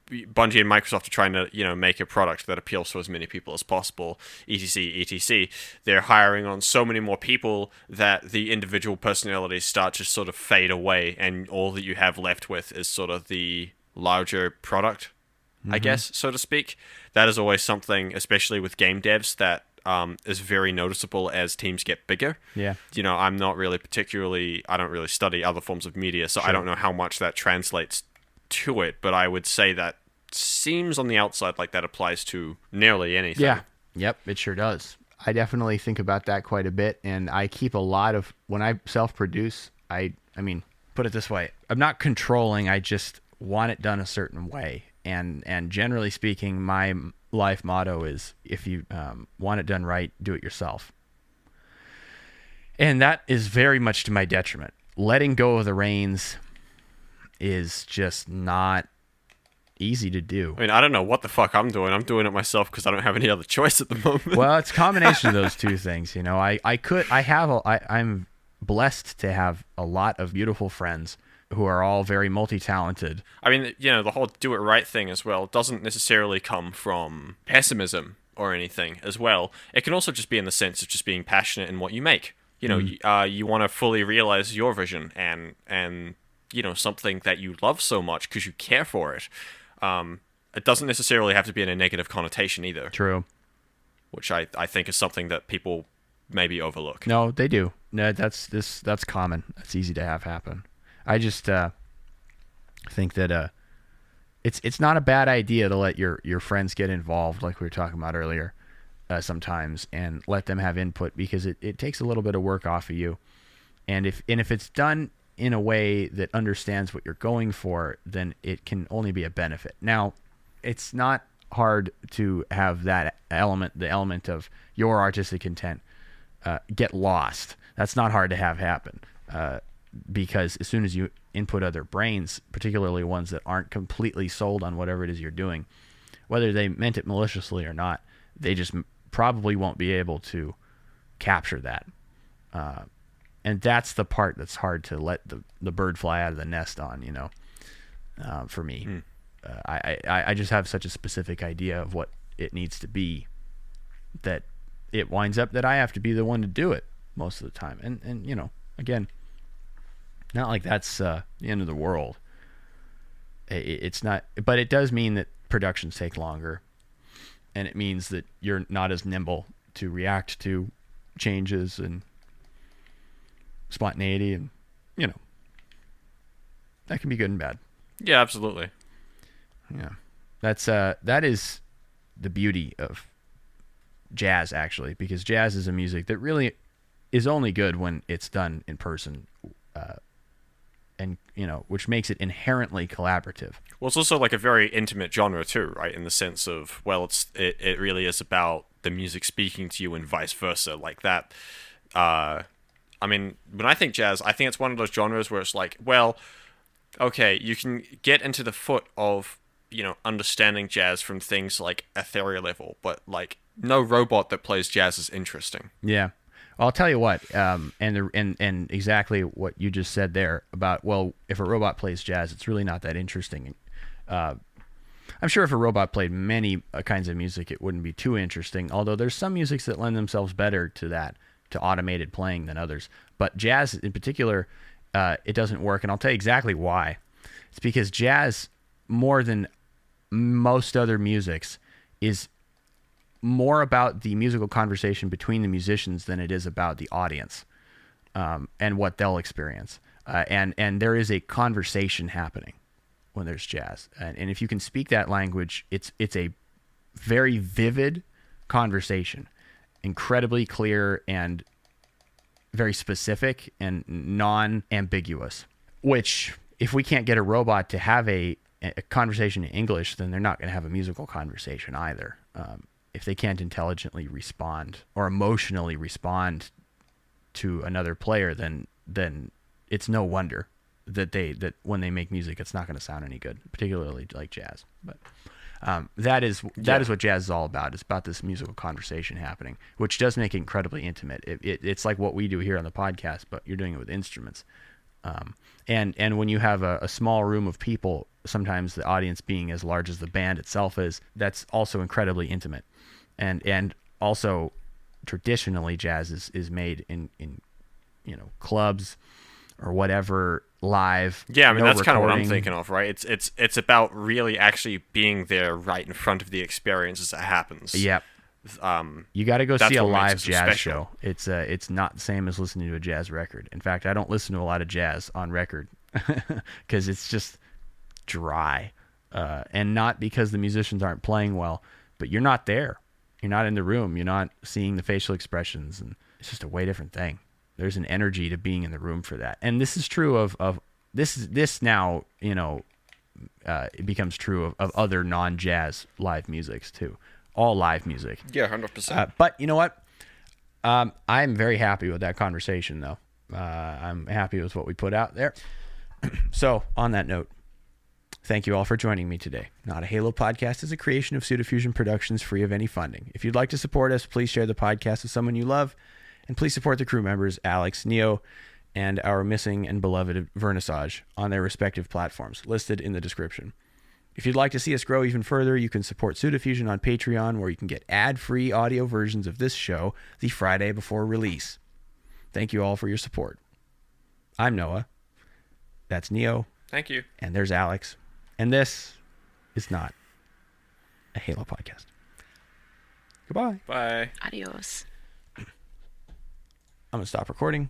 Bungie and Microsoft are trying to, make a product that appeals to as many people as possible, etc. They're hiring on so many more people that the individual personalities start to sort of fade away, and all that you have left with is sort of the larger product, I guess, so to speak. That is always something, especially with game devs, that is very noticeable as teams get bigger.
Yeah.
I'm not really I don't really study other forms of media, so I don't know how much that translates to it, but I would say that seems on the outside like that applies to nearly anything.
Yeah. Yep, it sure does. I definitely think about that quite a bit, and I keep a lot of, when I self-produce, I mean, put it this way, I'm not controlling, I just want it done a certain way. And generally speaking, my life motto is, if you want it done right, do it yourself. And that is very much to my detriment. Letting go of the reins is just not easy to do.
I mean, I don't know what the fuck I'm doing. I'm doing it myself because I don't have any other choice at the moment.
Well, it's a combination of those two things. I'm blessed to have a lot of beautiful friends who are all very multi-talented.
I mean, the whole do it right thing as well doesn't necessarily come from pessimism or anything as well. It can also just be in the sense of just being passionate in what you make. You want to fully realize your vision and something that you love so much because you care for it. It doesn't necessarily have to be in a negative connotation either.
True.
Which I think is something that people maybe overlook.
No, they do. No, that's common. That's easy to have happen. I just think that it's not a bad idea to let your friends get involved, like we were talking about earlier, sometimes, and let them have input, because it takes a little bit of work off of you. And if it's done in a way that understands what you're going for, then it can only be a benefit. Now, it's not hard to have that element, the element of your artistic intent, get lost. That's not hard to have happen, because as soon as you input other brains, particularly ones that aren't completely sold on whatever it is you're doing, whether they meant it maliciously or not, they just probably won't be able to capture that. And that's the part that's hard to let the bird fly out of the nest on, for me. I just have such a specific idea of what it needs to be that it winds up that I have to be the one to do it. most of the time. And you know, again, not like that's the end of the world. It's not, but it does mean that productions take longer, and it means that you're not as nimble to react to changes and spontaneity, and you know, that can be good and bad.
Yeah, absolutely.
Yeah, that is the beauty of jazz, actually, because jazz is a music that really is only good when it's done in person, and you know, which makes it inherently collaborative.
Well, it's also like a very intimate genre too, right? In the sense of, well, it really is about the music speaking to you and vice versa, like that. I mean, when I think jazz, I think it's one of those genres where it's like, well, okay, you can get into the foot of, you know, understanding jazz from things like ethereal level, but like no robot that plays jazz is interesting.
Yeah. I'll tell you what, and exactly what you just said there about, well, if a robot plays jazz, it's really not that interesting. I'm sure if a robot played many kinds of music, it wouldn't be too interesting, although there's some musics that lend themselves better to that, to automated playing than others. But jazz in particular, it doesn't work, and I'll tell you exactly why. It's because jazz, more than most other musics, is more about the musical conversation between the musicians than it is about the audience, and what they'll experience. And there is a conversation happening when there's jazz. And if you can speak that language, it's a very vivid conversation, incredibly clear and very specific and non-ambiguous, which if we can't get a robot to have a conversation in English, then they're not going to have a musical conversation either. If they can't intelligently respond or emotionally respond to another player, then it's no wonder that when they make music, it's not going to sound any good, particularly like jazz. But that is what jazz is all about. It's about this musical conversation happening, which does make it incredibly intimate. It's like what we do here on the podcast, but you're doing it with instruments. And when you have a small room of people, sometimes the audience being as large as the band itself is, that's also incredibly intimate. And also traditionally jazz is made in you know, clubs or whatever, live.
Yeah, I mean, that's kind of what I'm
recording.
thinking of, right? It's about really actually being there right in front of the experience as it happens.
Yep. You got to go see a
what makes
live
it so
jazz
special.
show. It's not the same as listening to a jazz record. In fact, I don't listen to a lot of jazz on record because it's just dry, and not because the musicians aren't playing well, but you're not there. You're not in the room. You're not seeing the facial expressions, and it's just a way different thing. There's an energy to being in the room for that, and this is true of this now. You know, it becomes true of other non-jazz live musics too. All live music.
Yeah, 100%.
But you know what? I'm very happy with that conversation, though. I'm happy with what we put out there. So, on that note, thank you all for joining me today. Not a Halo podcast is a creation of Pseudofusion Productions, free of any funding. If you'd like to support us, please share the podcast with someone you love, and please support the crew members, Alyx, Neo, and our missing and beloved Wernissage on their respective platforms, listed in the description. If you'd like to see us grow even further, you can support Pseudofusion on Patreon, where you can get ad-free audio versions of this show the Friday before release. Thank you all for your support. I'm Noah. That's Neo.
Thank you.
And there's Alyx. And this is not a Halo podcast. Goodbye.
Bye.
Adios.
I'm going to stop recording.